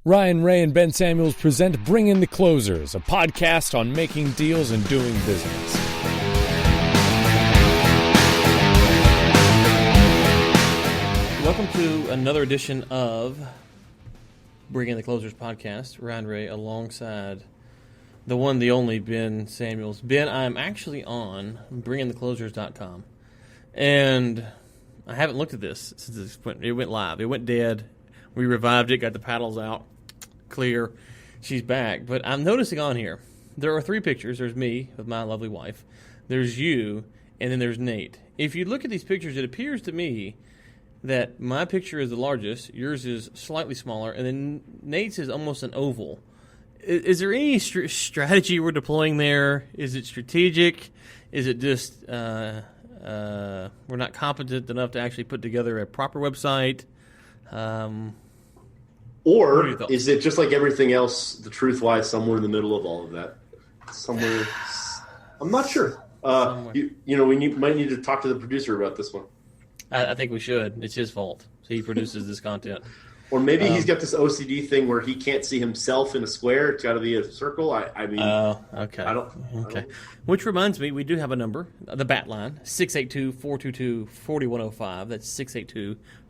Ryan Ray and Ben Samuels present Bring in the Closers, a podcast on making deals and doing business. Welcome to another edition of Bring in the Closers podcast. Ryan Ray alongside the one, the only Ben Samuels. Ben, I'm actually on bringintheclosers.com, and I haven't looked at this since it went live. It went dead. We revived it, got the paddles out. Clear, she's back. But I'm noticing on here, there are three pictures. There's me with my lovely wife. There's you, and then there's Nate. If you look at these pictures, it appears to me that my picture is the largest, yours is slightly smaller, and then Nate's is almost an oval. Is there any strategy we're deploying there? Is it strategic? Is it just we're not competent enough to actually put together a proper website? Or is it just like everything else, the truth lies somewhere in the middle of all of that? Somewhere, I'm not sure. We might need to talk to the producer about this one. I think we should. It's his fault. He produces this content. Or maybe he's got this OCD thing where he can't see himself in a square. It's got to be a circle. I mean, okay. I don't. Which reminds me, we do have a number, the bat line, 682-422-4105. That's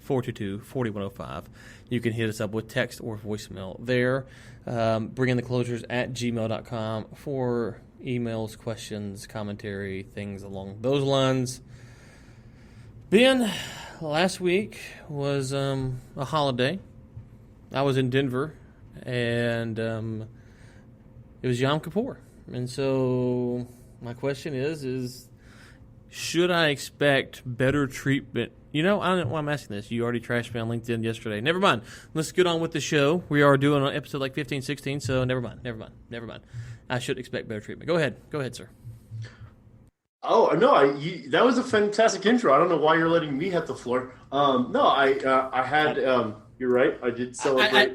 682-422-4105. You can hit us up with text or voicemail there. Bringintheclosers@gmail.com for emails, questions, commentary, things along those lines. Ben, last week was a holiday. I was in Denver, and it was Yom Kippur. And so my question is should I expect better treatment? You know, I don't know why I'm asking this. You already trashed me on LinkedIn yesterday. Never mind. Let's get on with the show. We are doing an episode like 15, 16, so never mind. I should expect better treatment. Go ahead, sir. Oh, no, that was a fantastic intro. I don't know why you're letting me hit the floor. I had, you're right, I did celebrate.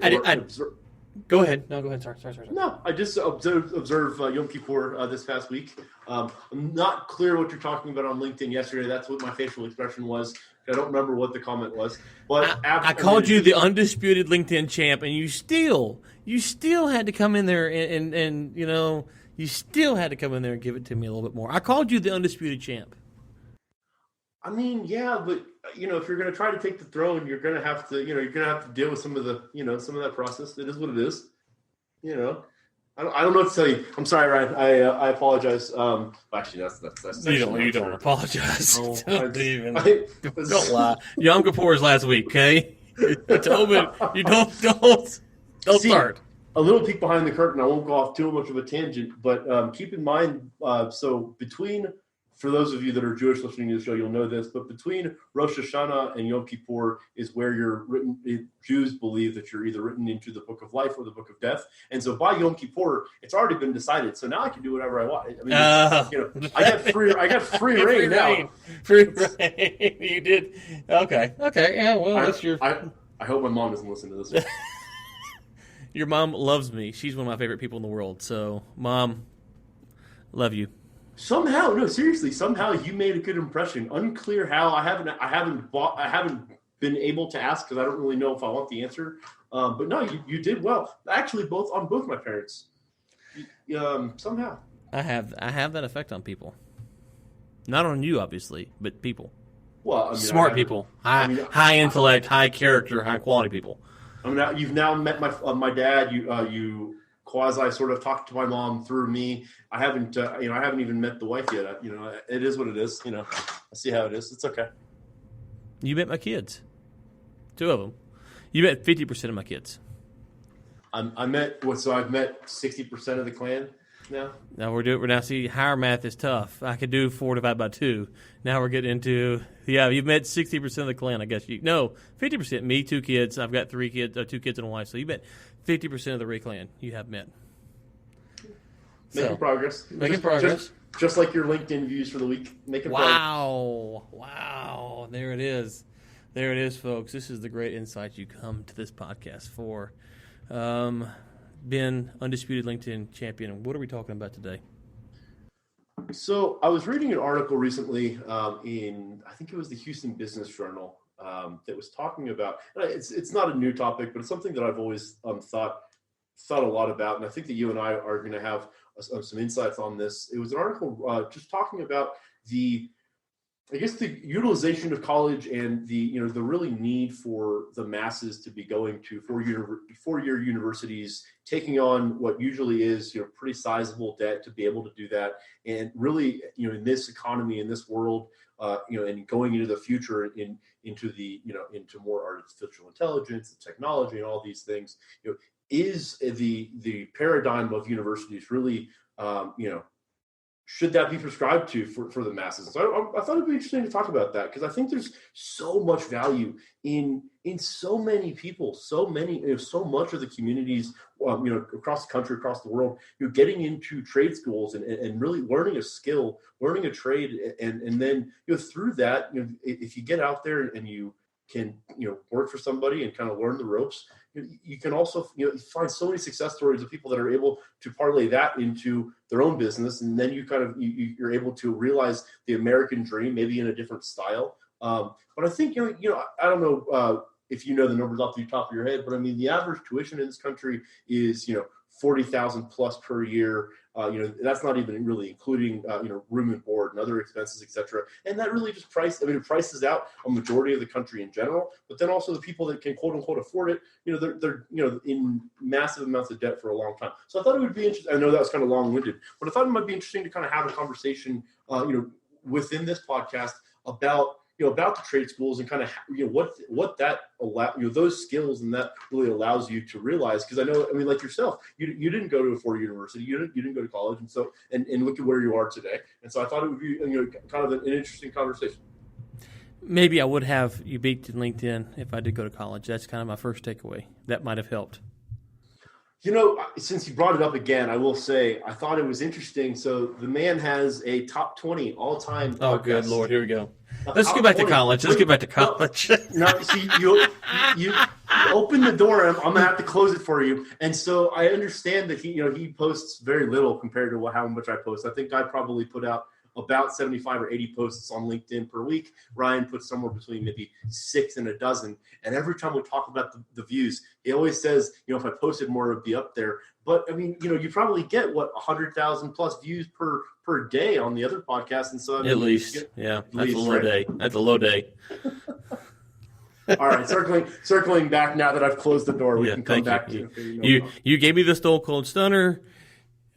Go ahead. No, go ahead. Sorry. No, I just observe Yom Kippur this past week. I'm not clear what you're talking about on LinkedIn yesterday. That's what my facial expression was. I don't remember what the comment was. But I called you the undisputed LinkedIn champ, and you still had to come in there and you know, you still had to come in there and give it to me a little bit more. I called you the undisputed champ. I mean, yeah, but if you're going to try to take the throne, you're going to have to deal with some of that process. It is what it is. I don't know what to tell you. I'm sorry, Ryan. I apologize. Actually, that's you don't apologize. Don't lie. Yom Kippur is last week, okay? You don't start. A little peek behind the curtain. I won't go off too much of a tangent, but keep in mind. For those of you that are Jewish listening to the show, you'll know this. But between Rosh Hashanah and Yom Kippur is where you're written. Jews believe that you're either written into the book of life or the book of death. And so by Yom Kippur, it's already been decided. So now I can do whatever I want. I mean, I got free reign now. Free reign. You did. Okay. Yeah. Well, that's your. I hope my mom doesn't listen to this. Your mom loves me. She's one of my favorite people in the world. So, Mom, love you. Somehow you made a good impression. Unclear how. I haven't been able to ask because I don't really know if I want the answer. But no, you did well. Actually, both my parents. Somehow. I have that effect on people. Not on you, obviously, but people. Well, I mean, smart people, high intellect, high character, high quality people. I mean, you've now met my dad. You quasi sort of talked to my mom through me. I haven't even met the wife yet. It is what it is. I see how it is. It's okay. You met my kids, 2 of them. You met 50% of my kids. I've met 60% of the clan now. Now see, higher math is tough. I could do 4 divided by 2. Now we're getting into you've met 60% of the clan. I guess 50%. Me, 2 kids. I've got 3 kids, 2 kids and a wife. So you met 50% of the Ray clan. You have met. Making progress. Just like your LinkedIn views for the week. Wow. There it is, folks. This is the great insight you come to this podcast for. Ben, undisputed LinkedIn champion. What are we talking about today? So I was reading an article recently in, I think it was the Houston Business Journal, that was talking about. It's not a new topic, but it's something that I've always thought a lot about, and I think that you and I are going to have some insights on this. It was an article just talking about the utilization of college and the really need for the masses to be going to four-year universities, taking on what usually is pretty sizable debt to be able to do that, and really in this economy, in this world, and going into the future, into more artificial intelligence and technology and all these things, is the paradigm of universities really should that be prescribed to for the masses? So I thought it'd be interesting to talk about that, because I think there's so much value in so many people, so much of the communities, across the country, across the world, getting into trade schools and really learning a skill, learning a trade, and then through that, if you get out there and you can work for somebody and kind of learn the ropes, you can also find so many success stories of people that are able to parlay that into their own business, and then you're able to realize the American dream, maybe in a different style. But I think I don't know if you know the numbers off the top of your head, but I mean the average tuition in this country is $40,000 plus per year. That's not even really including room and board and other expenses, etc. And that really just it prices out a majority of the country in general. But then also the people that can quote unquote afford it, they're in massive amounts of debt for a long time. So I thought it would be interesting. I know that was kind of long winded, but I thought it might be interesting to kind of have a conversation, within this podcast about the trade schools and kind of what that allow those skills, and that really allows you to realize, because like yourself, you didn't go to a four-year university, you didn't go to college, and so and look at where you are today, and so I thought it would be kind of an interesting conversation. Maybe I would have you beat in LinkedIn if I did go to college. That's kind of my first takeaway. That might have helped. Since you brought it up again, I will say I thought it was interesting. So the man has a top 20 all-time. Oh, good Lord! Here we go. Let's get back to college. No, see, you open the door, and I'm gonna have to close it for you. And so I understand that he posts very little compared to how much I post. I think I probably put out about 75 or 80 posts on LinkedIn per week. Ryan puts somewhere between maybe 6 and a dozen. And every time we talk about the views, he always says, if I posted more, it would be up there. But I mean, you probably get 100,000 plus views per day on the other podcast. And so at least, that's a low day. That's a low day. All right, circling back now that I've closed the door, we can come back to you gave me the Stone Cold Stunner.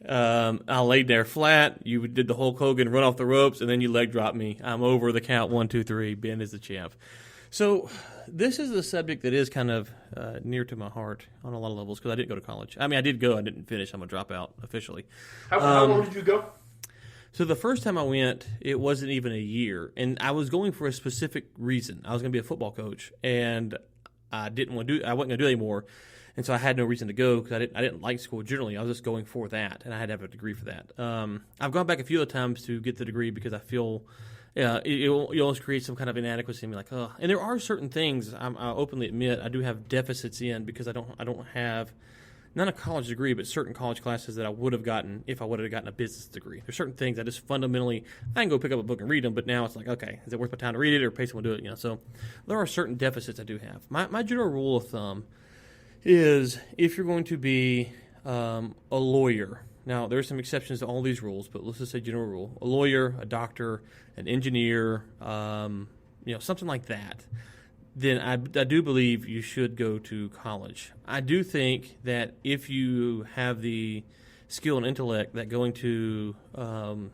I laid there flat. You did the Hulk Hogan run off the ropes, and then you leg dropped me. I'm over the count 1, 2, 3. Ben is the champ. So this is a subject that is kind of near to my heart on a lot of levels, because I didn't go to college. I mean, I did go. I didn't finish. I'm a dropout officially. How long did you go? So the first time I went, it wasn't even a year, and I was going for a specific reason. I was going to be a football coach, and I wasn't going to do it anymore. And so I had no reason to go, because I didn't like school generally. I was just going for that, and I had to have a degree for that. I've gone back a few other times to get the degree, because I feel it almost creates some kind of inadequacy in me, like, oh. And there are certain things I'll openly admit I do have deficits in, because I don't have not a college degree, but certain college classes that I would have gotten if I would have gotten a business degree. There's certain things I just fundamentally, I can go pick up a book and read them, but now it's like, okay, is it worth my time to read it or pay someone to do it? So there are certain deficits I do have. My general rule of thumb is, if you're going to be a lawyer, now there's some exceptions to all these rules, but let's just say general rule: a lawyer, a doctor, an engineer, something like that, then I do believe you should go to college. I do think that if you have the skill and intellect that going to, and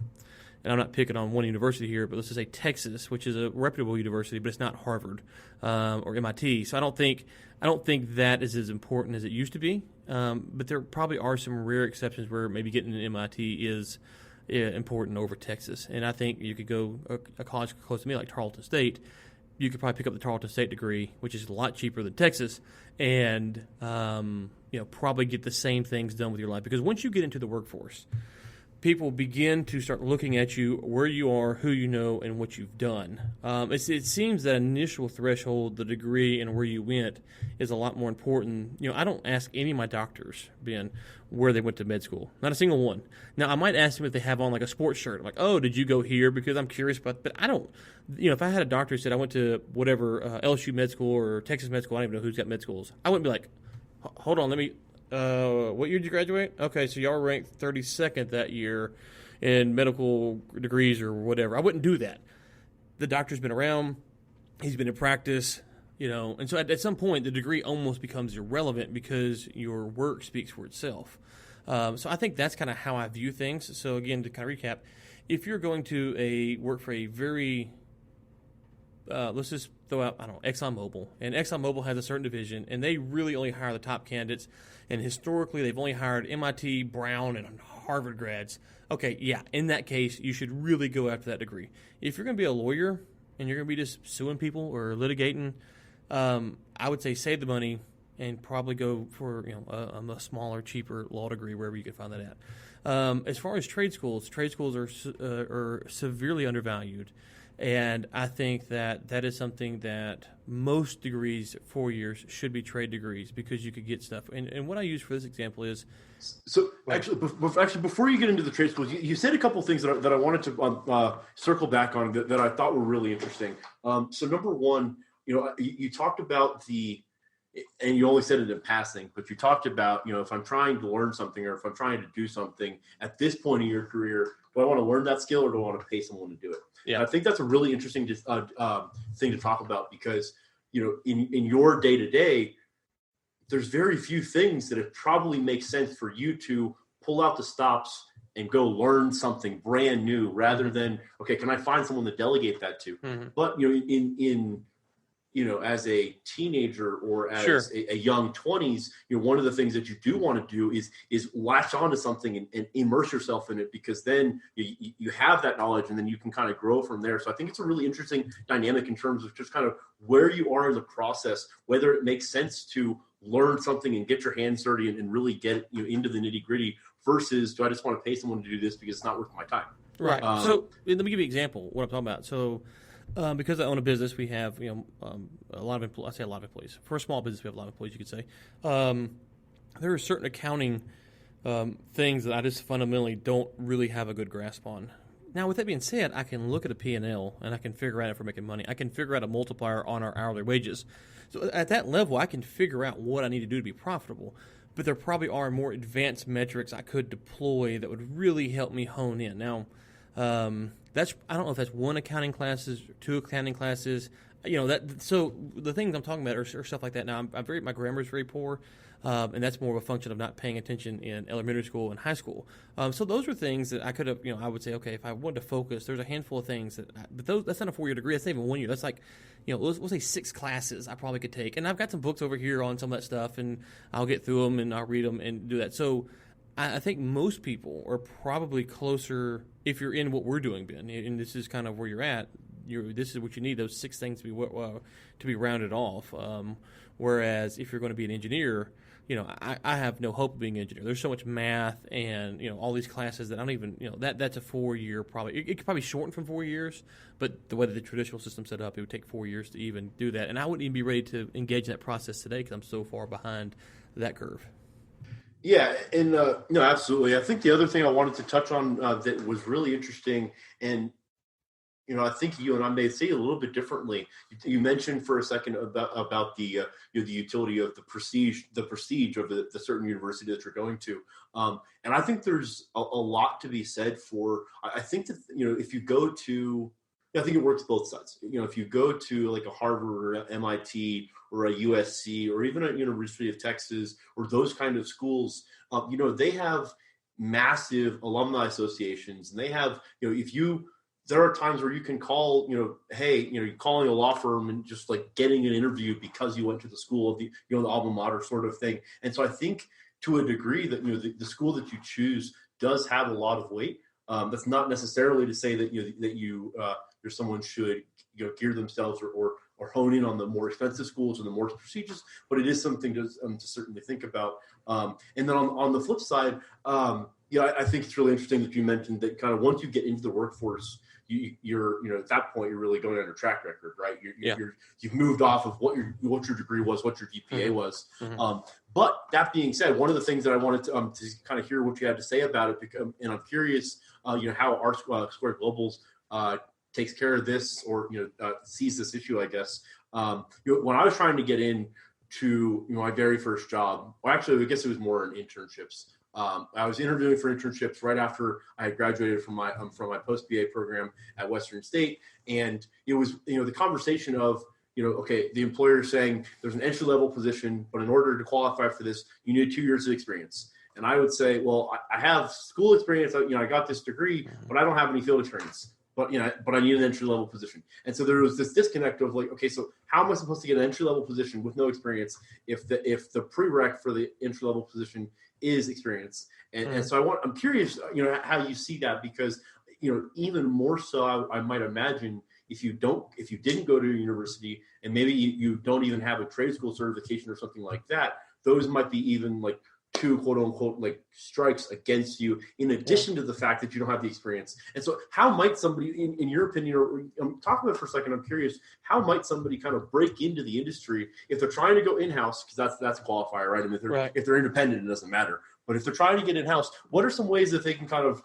I'm not picking on one university here, but let's just say Texas, which is a reputable university, but it's not Harvard or MIT. So I don't think that is as important as it used to be. But there probably are some rare exceptions where maybe getting an MIT is important over Texas. And I think you could go a college close to me like Tarleton State. You could probably pick up the Tarleton State degree, which is a lot cheaper than Texas, and probably get the same things done with your life. Because once you get into the workforce, people begin to start looking at you, where you are, who you know, and what you've done. It seems that initial threshold, the degree and where you went, is a lot more important. I don't ask any of my doctors, Ben, where they went to med school. Not a single one. Now, I might ask them if they have on like a sports shirt. I'm like, oh, did you go here? Because I'm curious about. But I don't. If I had a doctor who said I went to whatever LSU med school or Texas med school, I don't even know who's got med schools. I wouldn't be like, hold on, let me. What year did you graduate? Okay, so y'all ranked 32nd that year in medical degrees or whatever. I wouldn't do that. The doctor's been around. He's been in practice, and so at some point the degree almost becomes irrelevant because your work speaks for itself. So I think that's kind of how I view things. So again, to kind of recap, if you're going to work for a very let's just throw out, ExxonMobil. And ExxonMobil has a certain division, and they really only hire the top candidates. And historically, they've only hired MIT, Brown, and Harvard grads. Okay, yeah, in that case, you should really go after that degree. If you're going to be a lawyer and you're going to be just suing people or litigating, I would say save the money and probably go for a smaller, cheaper law degree wherever you can find that at. As far as trade schools are severely undervalued. And I think that is something that most degrees, 4 years, should be trade degrees because you could get stuff. And what I use for this example is... So actually, before you get into the trade schools, you said a couple of things that I wanted to circle back on that I thought were really interesting. So number one, you talked about and you only said it in passing, but you talked about, if I'm trying to learn something or if I'm trying to do something at this point in your career, do I want to learn that skill or do I want to pay someone to do it? Yeah. And I think that's a really interesting thing to talk about because, in your day-to-day, there's very few things that it probably makes sense for you to pull out the stops and go learn something brand new rather than, okay, can I find someone to delegate that to? Mm-hmm. But, as a teenager or as a young 20s, one of the things that you do want to do is latch onto something and immerse yourself in it because then you have that knowledge and then you can kind of grow from there. So I think it's a really interesting dynamic in terms of just kind of where you are in the process, whether it makes sense to learn something and get your hands dirty and really get into the nitty gritty versus do I just want to pay someone to do this because it's not worth my time. Right. So let me give you an example of what I'm talking about. So because I own a business, we have a lot of employees. I say a lot of employees. For a small business, we have a lot of employees. You could say there are certain accounting things that I just fundamentally don't really have a good grasp on. Now, with that being said, I can look at a P&L and I can figure out if we're making money. I can figure out a multiplier on our hourly wages. So at that level, I can figure out what I need to do to be profitable. But there probably are more advanced metrics I could deploy that would really help me hone in. Now, I don't know if that's one accounting classes, two accounting classes, So the things I'm talking about are stuff like that. Now, my grammar is very poor, and that's more of a function of not paying attention in elementary school and high school. So those are things that I could have. I would say, okay, if I wanted to focus, there's a handful of things that's not a 4-year degree. That's not even 1 year. That's like, we'll say 6 classes I probably could take, and I've got some books over here on some of that stuff, and I'll get through them and I'll read them and do that. So I think most people are probably closer if you're in what we're doing, Ben, and this is kind of where you're at. This is what you need, those 6 things to be rounded off. Whereas if you're going to be an engineer, I have no hope of being an engineer. There's so much math and all these classes that I don't even that's a 4-year probably. It could probably shorten from 4 years, but the way that the traditional system's set up, it would take 4 years to even do that. And I wouldn't even be ready to engage in that process today because I'm so far behind that curve. Yeah, and no, absolutely. I think the other thing I wanted to touch on that was really interesting, and I think you and I may say it a little bit differently. You mentioned for a second about the the utility of the prestige of the certain university that you're going to, and I think there's a lot to be said for. I think that if you go to, I think it works both sides. If you go to like a Harvard or MIT or a USC or even a University of Texas or those kind of schools, they have massive alumni associations, and they have there are times where you can call, hey, you're calling a law firm and just like getting an interview because you went to the school of the alma mater sort of thing. And so I think to a degree that the school that you choose does have a lot of weight. That's not necessarily to say that someone should gear themselves or or hone in on the more expensive schools and the more prestigious, but it is something to certainly think about. And then on the flip side, I think it's really interesting that you mentioned that kind of once you get into the workforce, you're at that point you're really going on your track record, right? You've moved off of what your degree was, what your GPA was. But that being said, one of the things that I wanted to kind of hear what you had to say about it, and I'm curious, how our Square Globals takes care of this, or sees this issue, I guess. When I was trying to get into my very first job, well, actually, I guess it was more in internships. I was interviewing for internships right after I had graduated from my post-BA program at Western State, and it was the conversation of okay, the employer is saying there's an entry-level position, but in order to qualify for this, you need 2 years of experience. And I would say, well, I have school experience. I got this degree, but I don't have any field experience. But I need an entry-level position. And so there was this disconnect of like, okay, so how am I supposed to get an entry-level position with no experience if the prereq for the entry-level position is experience? And so I'm curious, how you see that, because even more so, I might imagine if you didn't go to university and maybe you don't even have a trade school certification or something like that, those might be even like two quote unquote like strikes against you, in addition to the fact that you don't have the experience. And so how might somebody, in your opinion, or talk about it for a second, I'm curious, how might somebody kind of break into the industry if they're trying to go in-house, because that's a qualifier, right? I mean, if they're independent, it doesn't matter. But if they're trying to get in-house, what are some ways that they can kind of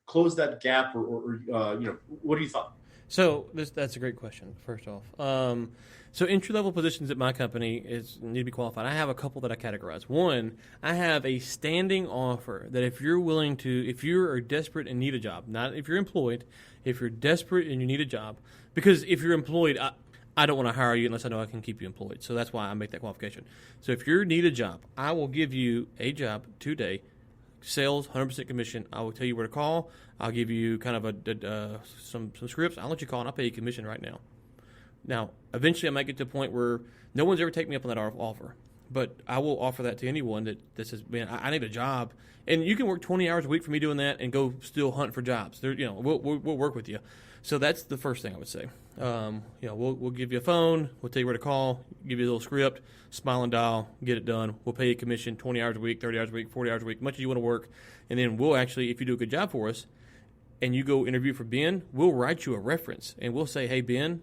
close that gap, or what do you thought? So that's a great question, first off. So entry-level positions at my company need to be qualified. I have a couple that I categorize. One, I have a standing offer that if you are desperate and need a job, not if you're employed, if you're desperate and you need a job, because if you're employed, I don't want to hire you unless I know I can keep you employed. So that's why I make that qualification. So if you need a job, I will give you a job today, sales, 100% commission. I will tell you where to call. I'll give you kind of some scripts. I'll let you call and I'll pay you commission right now. Now, eventually I might get to a point where no one's ever taken me up on that offer, but I will offer that to anyone that says, man, I need a job. And you can work 20 hours a week for me doing that and go still hunt for jobs. We'll work with you. So that's the first thing I would say. We'll give you a phone. We'll tell you where to call, give you a little script, smile and dial, get it done. We'll pay you commission 20 hours a week, 30 hours a week, 40 hours a week, much as you want to work. And then we'll actually, if you do a good job for us and you go interview for Ben, we'll write you a reference. And we'll say, hey, Ben,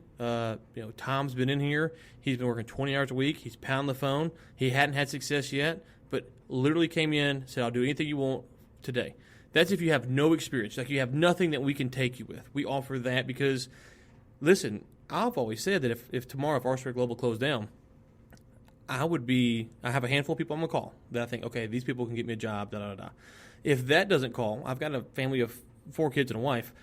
Tom's been in here. He's been working 20 hours a week. He's pounding the phone. He hadn't had success yet, but literally came in, said, I'll do anything you want today. That's if you have no experience, like you have nothing that we can take you with. We offer that because, listen, I've always said that if tomorrow, if R-Square Global closed down, I have a handful of people I'm going to call that I think, okay, these people can get me a job, da-da-da-da. If that doesn't call, I've got a family of 4 kids and a wife,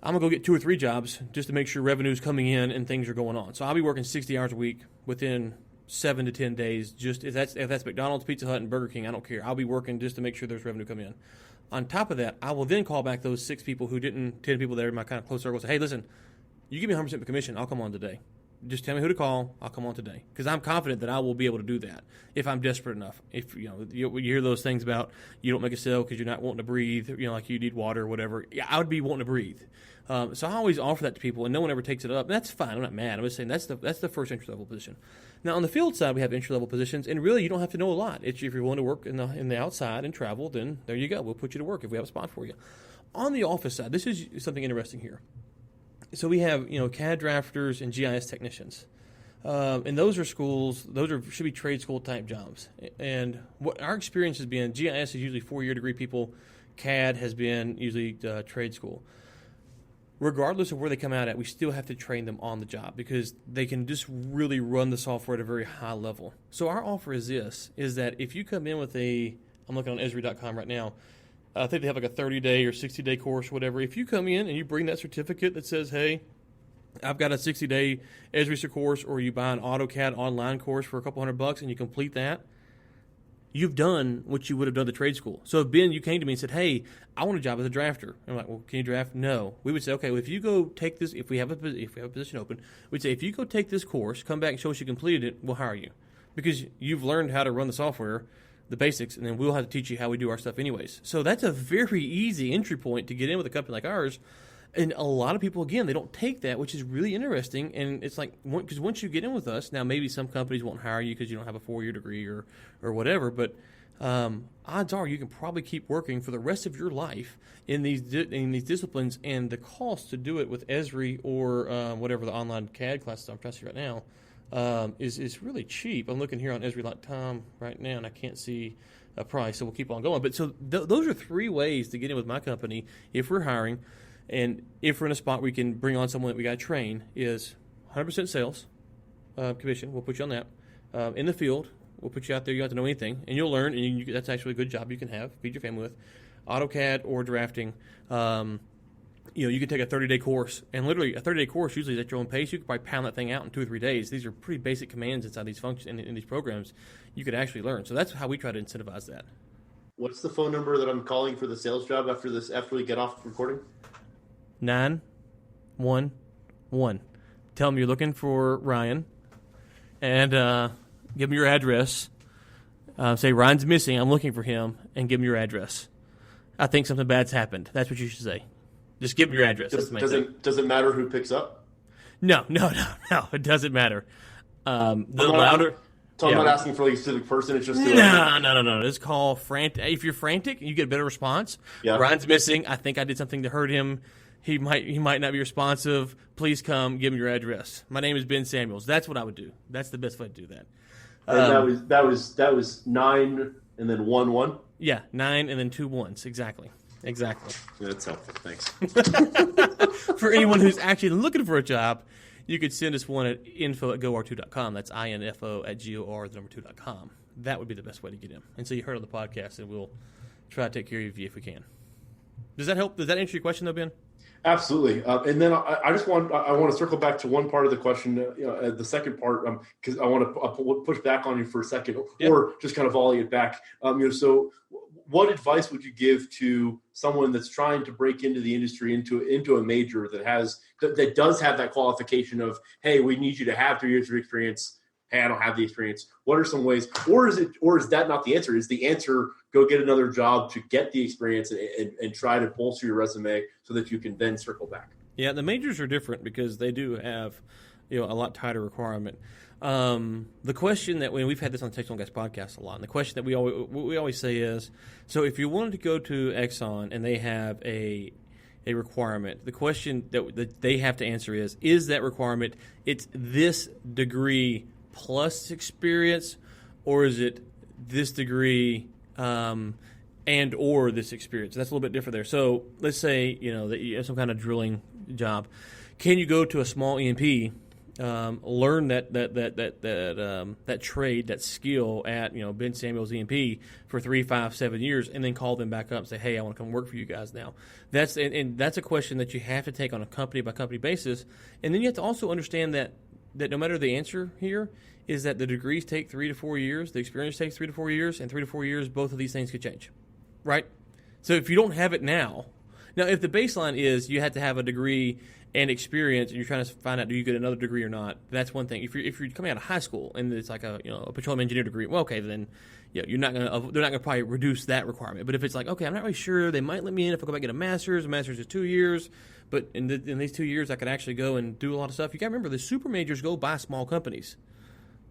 I'm going to go get 2 or 3 jobs just to make sure revenue's coming in and things are going on. So I'll be working 60 hours a week within 7 to 10 days. Just if that's McDonald's, Pizza Hut, and Burger King, I don't care. I'll be working just to make sure there's revenue coming in. On top of that, I will then call back those 10 people that are in my kind of close circle and say, hey, listen, you give me 100% of commission, I'll come on today. Just tell me who to call, I'll come on today. Because I'm confident that I will be able to do that if I'm desperate enough. If you hear those things about you don't make a sale because you're not wanting to breathe, like you need water or whatever. Yeah, I would be wanting to breathe. So I always offer that to people, and no one ever takes it up. And that's fine. I'm not mad. I'm just saying that's the first entry-level position. Now, on the field side, we have entry-level positions, and really you don't have to know a lot. If you're willing to work in the outside and travel, then there you go. We'll put you to work if we have a spot for you. On the office side, this is something interesting here. So we have CAD drafters and GIS technicians. And those are should be trade school type jobs. And what our experience has been, GIS is usually 4-year degree people. CAD has been usually trade school. Regardless of where they come out at, we still have to train them on the job because they can just really run the software at a very high level. So our offer is that if you come in with I'm looking on Esri.com right now, I think they have like a 30-day or 60-day course, whatever. If you come in and you bring that certificate that says, hey, I've got a 60-day Esri course, or you buy an AutoCAD online course for a couple $100 and you complete that, you've done what you would have done at the trade school. So if Ben, you came to me and said, hey, I want a job as a drafter. I'm like, well, can you draft? No. We would say, okay, well, if you go take this, if we have a position open, we'd say, if you go take this course, come back and show us you completed it, we'll hire you. Because you've learned how to run the software, the basics, and then we'll have to teach you how we do our stuff anyways. So that's a very easy entry point to get in with a company like ours. And a lot of people, again, they don't take that, which is really interesting. And it's like, because once you get in with us, now maybe some companies won't hire you because you don't have a 4-year degree or whatever, but odds are you can probably keep working for the rest of your life in these disciplines, and the cost to do it with Esri or whatever the online CAD classes I'm testing right now is really cheap. I'm looking here on Esri.com right now, and I can't see a price, so we'll keep on going. But so those are 3 ways to get in with my company if we're hiring. And if we're in a spot where we can bring on someone that we got to train, is 100% sales commission. We'll put you on that. In the field, we'll put you out there. You don't have to know anything, and you'll learn. And that's actually a good job you can have, feed your family with. AutoCAD or drafting. You can take a 30-day course, and literally a 30-day course usually is at your own pace. You could probably pound that thing out in 2 or 3 days. These are pretty basic commands inside these functions in these programs. You could actually learn. So that's how we try to incentivize that. What's the phone number that I'm calling for the sales job after we get off recording? 911. Tell them you're looking for Ryan, and give them your address. Say Ryan's missing. I'm looking for him, and give them your address. I think something bad's happened. That's what you should say. Just give them your address. Does it matter who picks up? No. It doesn't matter. The louder. So I'm not asking for like a specific person. It's just no. Just call frantic. If you're frantic, you get a better response. Yeah. Ryan's missing. I think I did something to hurt him. He might not be responsive. Please come. Give him your address. My name is Ben Samuels. That's what I would do. That's the best way to do that. And that was 9 and then 1-1. Yeah, 9 and then 2 1s. Exactly. That's helpful. Thanks. For anyone who's actually looking for a job, you could send us one at info@gor2.com. That's info@gor2.com. That would be the best way to get in. And so you heard on the podcast, and we'll try to take care of you if we can. Does that help? Does that answer your question, though, Ben? Absolutely. And then I want to circle back to one part of the question, the second part, because I want to push back on you for a second, or just kind of volley it back. So what advice would you give to someone that's trying to break into the industry, into a major that does have that qualification of, hey, we need you to have 3 years of experience. Hey, I don't have the experience. What are some ways, or is that not the answer? Is the answer go get another job to get the experience and try to bolster your resume so that you can then circle back? Yeah, the majors are different because they do have, a lot tighter requirement. The question that we've had this on the Textile Guys podcast a lot, and the question that we always say is, so if you wanted to go to Exxon and they have a requirement, the question that they have to answer is that requirement, it's this degree plus experience, or is it this degree and or this experience? That's a little bit different there. So let's say that you have some kind of drilling job. Can you go to a small E&P, learn that trade, that skill at Ben Samuels E&P for 3, 5, 7 years, and then call them back up and say, hey, I want to come work for you guys now? That's a question that you have to take on a company by company basis, and then you have to also understand that no matter the answer here is that the degrees take 3 to 4 years, the experience takes 3 to 4 years, and 3 to 4 years, both of these things could change, right? So if you don't have it now, if the baseline is you have to have a degree and experience, and you're trying to find out do you get another degree or not, that's one thing. If you're coming out of high school and it's like a petroleum engineer degree, well, okay, then they're not gonna probably reduce that requirement. But if it's like, okay, I'm not really sure, they might let me in if I go back and get a master's. A master's is 2 years. But in these 2 years, I could actually go and do a lot of stuff. You got to remember, the super majors go buy small companies.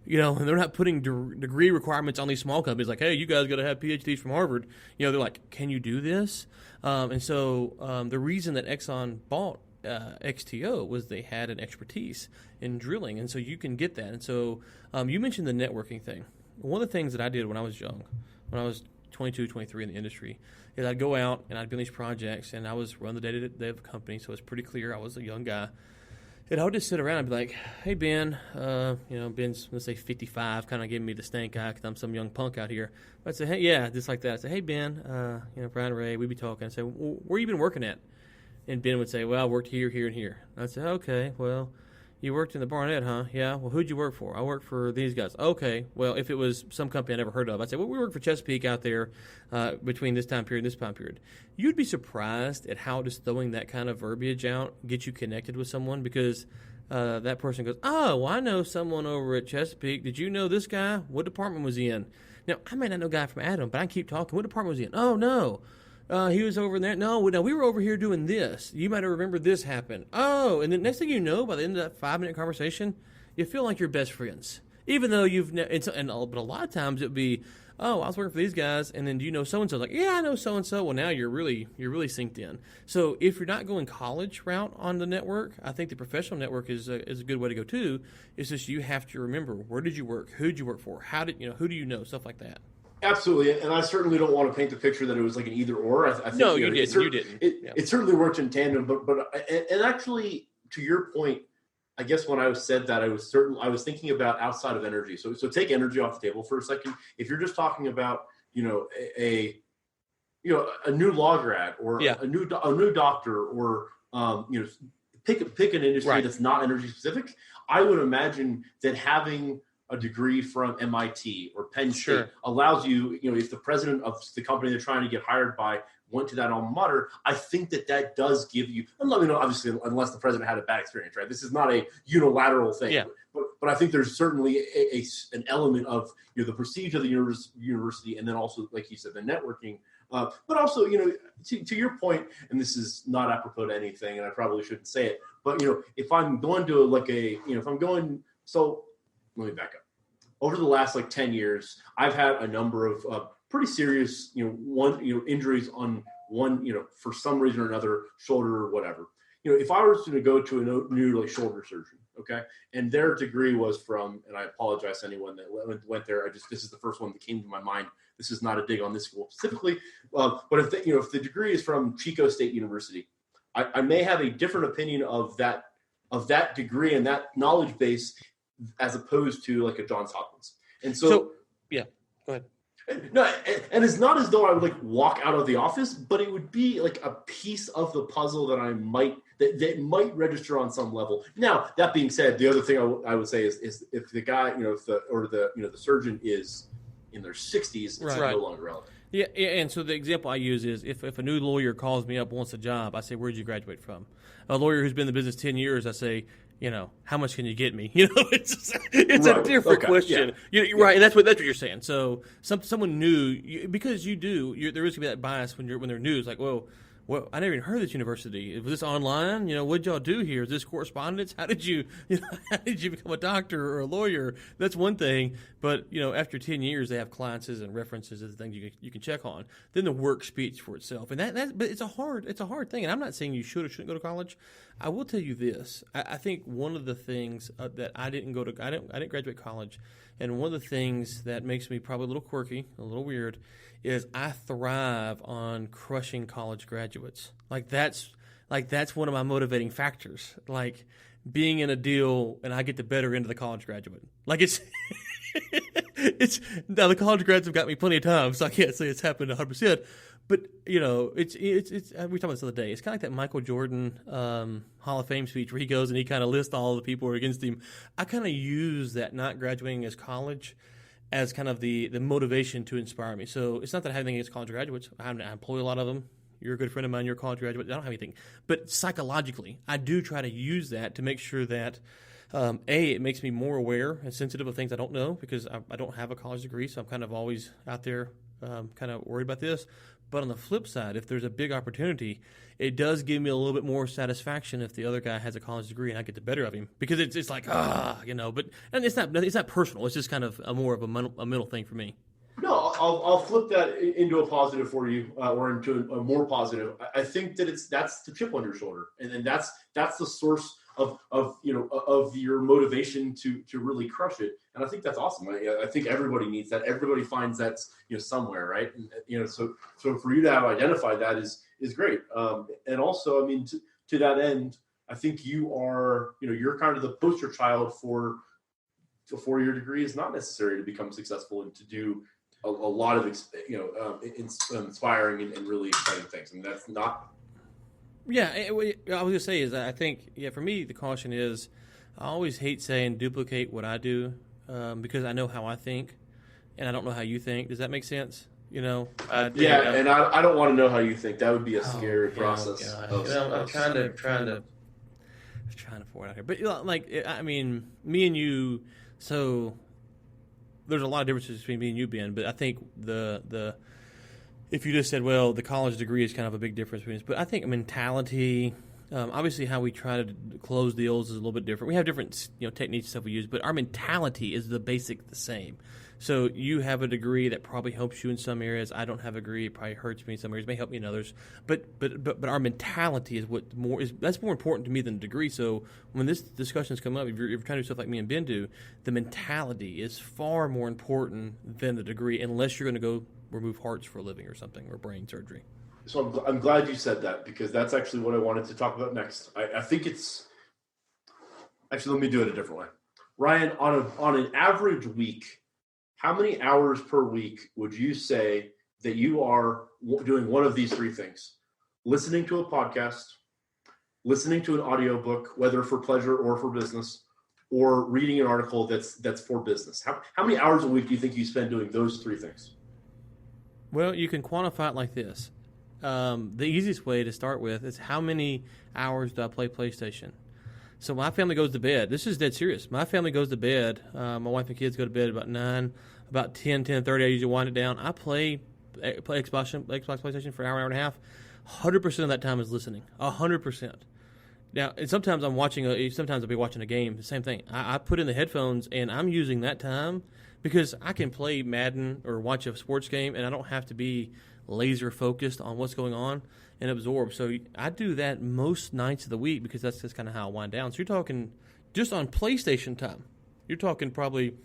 And they're not putting degree requirements on these small companies like, hey, you guys got to have PhDs from Harvard. They're like, can you do this? And so the reason that Exxon bought XTO was they had an expertise in drilling. And so you can get that. And so you mentioned the networking thing. One of the things that I did when I was young, when I was 22, 23 in the industry, is I'd go out and I'd be on these projects, and I was running the day-to-day of the company, so it's pretty clear I was a young guy. And I would just sit around and be like, hey, Ben, Ben's, let's say 55, kind of giving me the stink eye because I'm some young punk out here. But I'd say, hey, yeah, just like that. I'd say, hey, Ben, Brian Ray, we'd be talking. I'd say, well, where you been working at? And Ben would say, well, I worked here, here, and here. I'd say, okay, well, you worked in the Barnett, huh? Yeah. Well, who'd you work for? I worked for these guys. Okay. Well, if it was some company I never heard of, I'd say, well, we work for Chesapeake out there between this time period and this time period. You'd be surprised at how just throwing that kind of verbiage out gets you connected with someone, because that person goes, oh, well, I know someone over at Chesapeake. Did you know this guy? What department was he in? Now, I may not know a guy from Adam, but I can keep talking. What department was he in? Oh, no. He was over there. No, we were over here doing this. You might have remembered this happened. Oh, and the next thing you know, by the end of that 5-minute conversation, you feel like you're best friends. Even though but a lot of times it'd be, oh, I was working for these guys, and then do you know so-and-so? Like, yeah, I know so-and-so. Well, now you're really synced in. So if you're not going college route on the network, I think the professional network is a good way to go too. It's just you have to remember, where did you work? Who did you work for? Who do you know? Stuff like that. Absolutely, and I certainly don't want to paint the picture that it was like an either or. I think, no, you didn't. It certainly worked in tandem, but actually, to your point, I guess when I said that, I was thinking about outside of energy. So take energy off the table for a second. If you're just talking about a new law grad or a new doctor or pick an industry that's not energy specific, I would imagine that having a degree from MIT or Penn State allows you, if the president of the company they're trying to get hired by went to that alma mater, I think that does give you, and let me know, obviously, unless the president had a bad experience, right? This is not a unilateral thing. Yeah. But I think there's certainly an element of the prestige of the university, and then also, like you said, the networking. But also, to your point, and this is not apropos to anything, and I probably shouldn't say it, but if I'm going to let me back up. Over the last 10 years, I've had a number of pretty serious, injuries on one, for some reason or another, shoulder or whatever. If I was to go to a new shoulder surgeon, okay, and their degree was from, and I apologize to anyone that went there. This is the first one that came to my mind. This is not a dig on this school specifically, but if the degree is from Chico State University, I may have a different opinion of that degree and that knowledge base as opposed to a Johns Hopkins. And so yeah, go ahead. No, and it's not as though I would walk out of the office, but it would be a piece of the puzzle that that might register on some level. Now, that being said, the other thing I would say is if the guy, the surgeon is in their 60s, it's no longer relevant. Yeah, and so the example I use is if a new lawyer calls me up, wants a job, I say, where did you graduate from? A lawyer who's been in the business 10 years, I say, how much can you get me? It's a different question. Yeah. Right, and that's what you're saying. So someone new, because there is gonna be that bias when they're new. It's like, well, I never even heard of this university. Was this online? What'd y'all do here? Is this correspondence? How did you become a doctor or a lawyer? That's one thing. But after 10 years, they have clients and references and things you can check on. Then the work speaks for itself, and but it's a hard thing. And I'm not saying you should or shouldn't go to college. I will tell you this. I think one of the things that I didn't graduate college, and one of the things that makes me probably a little quirky, a little weird, is I thrive on crushing college graduates. That's one of my motivating factors. Being in a deal and I get the better end of the college graduate. It's now the college grads have got me plenty of times, so I can't say it's happened 100%. But it's we talked about this the other day. It's kind of like that Michael Jordan Hall of Fame speech where he goes and he kind of lists all the people who are against him. I kind of use that not graduating as college as kind of the motivation to inspire me. So it's not that I have anything against college graduates. I employ a lot of them. You're a good friend of mine. You're a college graduate. I don't have anything. But psychologically, I do try to use that to make sure that, it makes me more aware and sensitive of things I don't know because I don't have a college degree, so I'm kind of always out there kind of worried about this. But on the flip side, if there's a big opportunity, it does give me a little bit more satisfaction if the other guy has a college degree and I get the better of him because it's like but and it's not personal. It's just kind of more of a mental thing for me. No, I'll flip that into a positive for you, or into a more positive. I think that that's the chip on your shoulder, and then that's the source of your motivation to really crush it. And I think that's awesome. I think everybody needs that. Everybody finds that somewhere, right? And, so for you to have identified that is great. And also, I mean, to that end, I think you are you're kind of the poster child for a 4-year degree is not necessary to become successful and to do a lot of inspiring and really exciting things. And that's not. Yeah, I was going to say is I think, for me, the caution is I always hate saying duplicate what I do because I know how I think and I don't know how you think. Does that make sense? And I don't want to know how you think. That would be a scary process. I'm trying to pour it out here. But, I mean, me and you, so there's a lot of differences between me and you, Ben, but I think the if you just said, well, the college degree is kind of a big difference between us. But I think mentality, obviously how we try to close deals is a little bit different. We have different techniques and stuff we use, but our mentality is the same. So you have a degree that probably helps you in some areas. I don't have a degree; it probably hurts me in some areas. It may help me in others. But our mentality is that's more important to me than the degree. So when this discussions come up, if you're trying to do stuff like me and Ben do, the mentality is far more important than the degree, unless you're going to go remove hearts for a living or something, or brain surgery. So I'm glad you said that, because that's actually what I wanted to talk about next. I think it's actually, let me do it a different way. Ryan, on an average week, how many hours per week would you say that you are doing one of these three things? Listening to a podcast, listening to an audiobook, whether for pleasure or for business, or reading an article that's for business. How many hours a week do you think you spend doing those three things? Well, you can quantify it like this. The easiest way to start with is how many hours do I play PlayStation? So my family goes to bed. This is dead serious. My family goes to bed. My wife and kids go to bed about 9, about 10:30. I usually wind it down. I play Xbox PlayStation for an hour and a half. 100% of that time is listening. 100%. Now, and sometimes sometimes I'll be watching a game. The same thing. I put in the headphones and I'm using that time because I can play Madden or watch a sports game and I don't have to be laser focused on what's going on and absorb. So I do that most nights of the week because that's just kind of how I wind down. So you're talking just on PlayStation time. You're talking probably,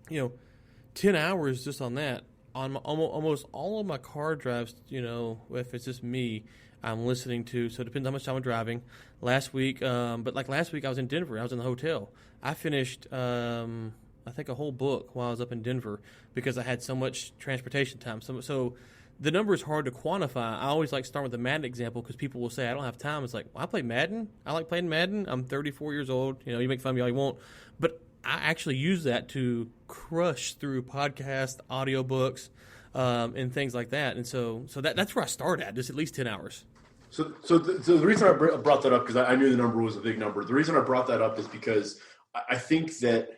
10 hours just on that. On almost all of my car drives, if it's just me, I'm listening to. So it depends how much time I'm driving. Last week, but like last week I was in Denver. I was in the hotel. I finished, I think, a whole book while I was up in Denver because I had so much transportation time. So the number is hard to quantify. I always like start with the Madden example because people will say, I don't have time. It's like, well, I play Madden. I like playing Madden. I'm 34 years old. You make fun of me all you want. But I actually use that to crush through podcasts, audiobooks, and things like that. And so that's where I start at, just at least 10 hours. So the reason I brought that up, because I knew the number was a big number. The reason I brought that up is because I think this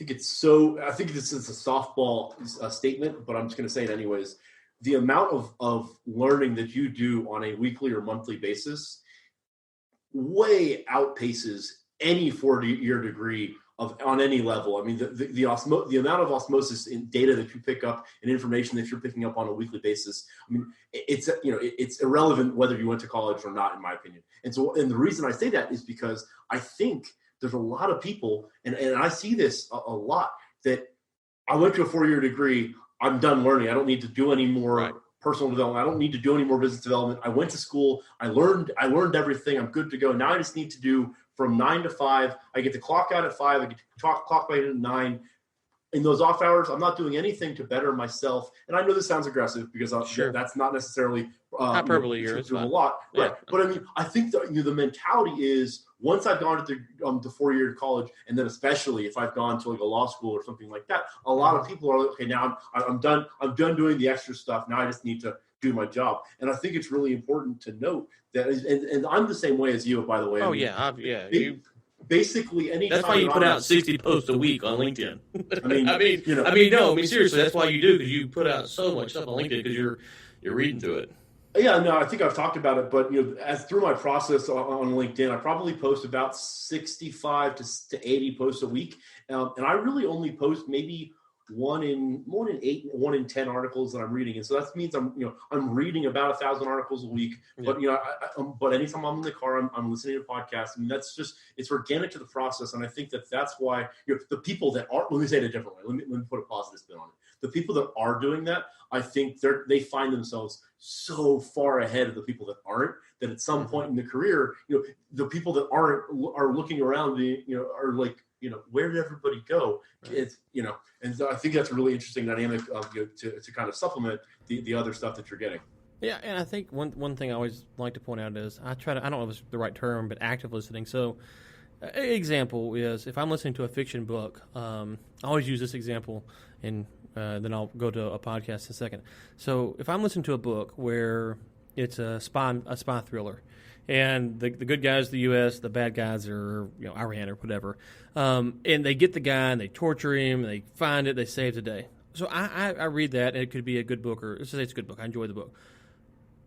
is a softball statement, but I'm just going to say it anyways. The amount of learning that you do on a weekly or monthly basis way outpaces any 4-year degree on any level. I mean, the amount of osmosis in data that you pick up and information that you're picking up on a weekly basis. I mean, it's irrelevant whether you went to college or not, in my opinion. And the reason I say that is because I think there's a lot of people, and I see this a lot, that I went to a 4-year degree. I'm done learning. I don't need to do any more personal development. I don't need to do any more business development. I went to school. I learned everything. I'm good to go. Now I just need to do from 9 to 5. I get to clock out at 5. I get to clock back at 9. In those off hours, I'm not doing anything to better myself. And I know this sounds aggressive because that's not necessarily hyperbole here. It's a lot, right? But I mean, I think the mentality is once I've gone to the 4-year college, and then especially if I've gone to like a law school or something like that, a lot of people are like, okay, now I'm done. I'm done doing the extra stuff. Now I just need to do my job. And I think it's really important to note that, and I'm the same way as you, by the way. Oh, Basically, that's why you put out 60 posts a week on LinkedIn. Seriously, that's why you do, because you put out so much stuff on LinkedIn because you're reading through it. Yeah, no, I think I've talked about it, but as through my process on LinkedIn, I probably post about 65 to 80 posts a week, and I really only post maybe one in 8, 1 in 10 articles that I'm reading, and so that means I'm reading about 1,000 articles a week. Yeah. But but anytime I'm in the car, I'm listening to podcasts. I mean, it's organic to the process, and I think that's why the people that are. Let me say it a different way. Let me put a positive spin on it. The people that are doing that, I think they find themselves so far ahead of the people that aren't, that at some point in the career, the people that aren't are looking around, are like, where did everybody go? Right. It's, and so I think that's a really interesting dynamic to kind of supplement the other stuff that you're getting. Yeah, and I think one thing I always like to point out is I don't know if it's the right term, but active listening. So an example is if I'm listening to a fiction book, I always use this example, and then I'll go to a podcast in a second. So if I'm listening to a book where it's a spy thriller, and the good guys are the U.S., the bad guys are Iran or whatever, and they get the guy and they torture him, they find it, they save the day. So I read that, and it could be a good book, or let's say it's a good book. I enjoy the book.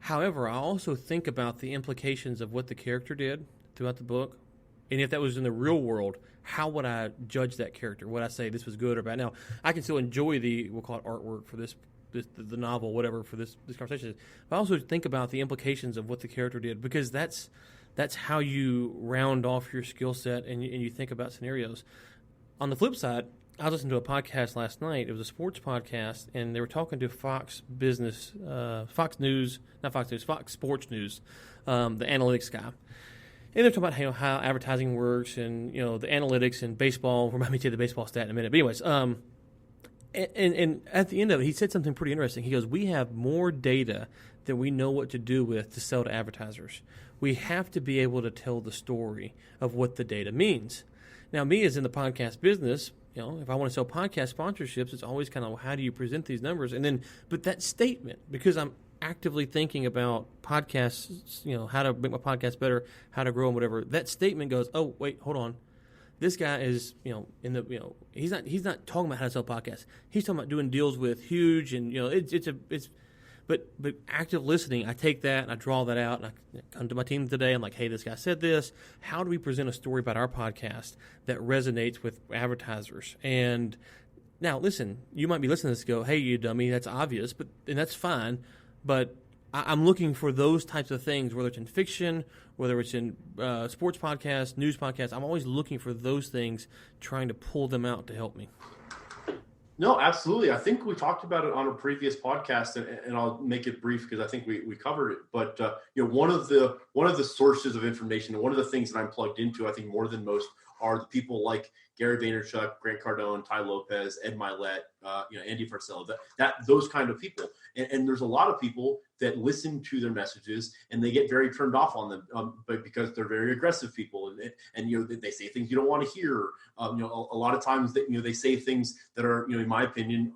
However, I also think about the implications of what the character did throughout the book. And if that was in the real world, how would I judge that character? Would I say this was good or bad? Now, I can still enjoy we'll call it artwork for the novel, whatever, for this conversation. But I also think about the implications of what the character did, because that's how you round off your skill set and you think about scenarios. On the flip side, I was listening to a podcast last night. It was a sports podcast, and they were talking to Fox Sports News, the analytics guy. And they're talking about how advertising works and the analytics and baseball. Remind me to the baseball stat in a minute. But anyways, and at the end of it, he said something pretty interesting. He goes, "We have more data than we know what to do with to sell to advertisers. We have to be able to tell the story of what the data means." Now, me as in the podcast business, if I want to sell podcast sponsorships, it's always kind of how do you present these numbers, but that statement, because I'm actively thinking about podcasts, how to make my podcast better, how to grow them, whatever. That statement goes, oh wait, hold on, this guy is, he's not talking about how to sell podcasts. He's talking about doing deals with huge, and but active listening. I take that and I draw that out, and I come to my team today. I'm like, hey, this guy said this. How do we present a story about our podcast that resonates with advertisers? And now, listen, you might be listening to this and go, hey, you dummy, that's obvious, and that's fine. But I'm looking for those types of things, whether it's in fiction, whether it's in sports podcasts, news podcasts. I'm always looking for those things, trying to pull them out to help me. No, absolutely. I think we talked about it on a previous podcast, and I'll make it brief because I think we covered it. But one of the sources of information, and one of the things that I'm plugged into, I think more than most, are the people like Gary Vaynerchuk, Grant Cardone, Ty Lopez, Ed Milet, Andy Frisella, those kind of people. And there's a lot of people that listen to their messages and they get very turned off on them, but because they're very aggressive people, and they say things you don't want to hear. A lot of times that they say things that are in my opinion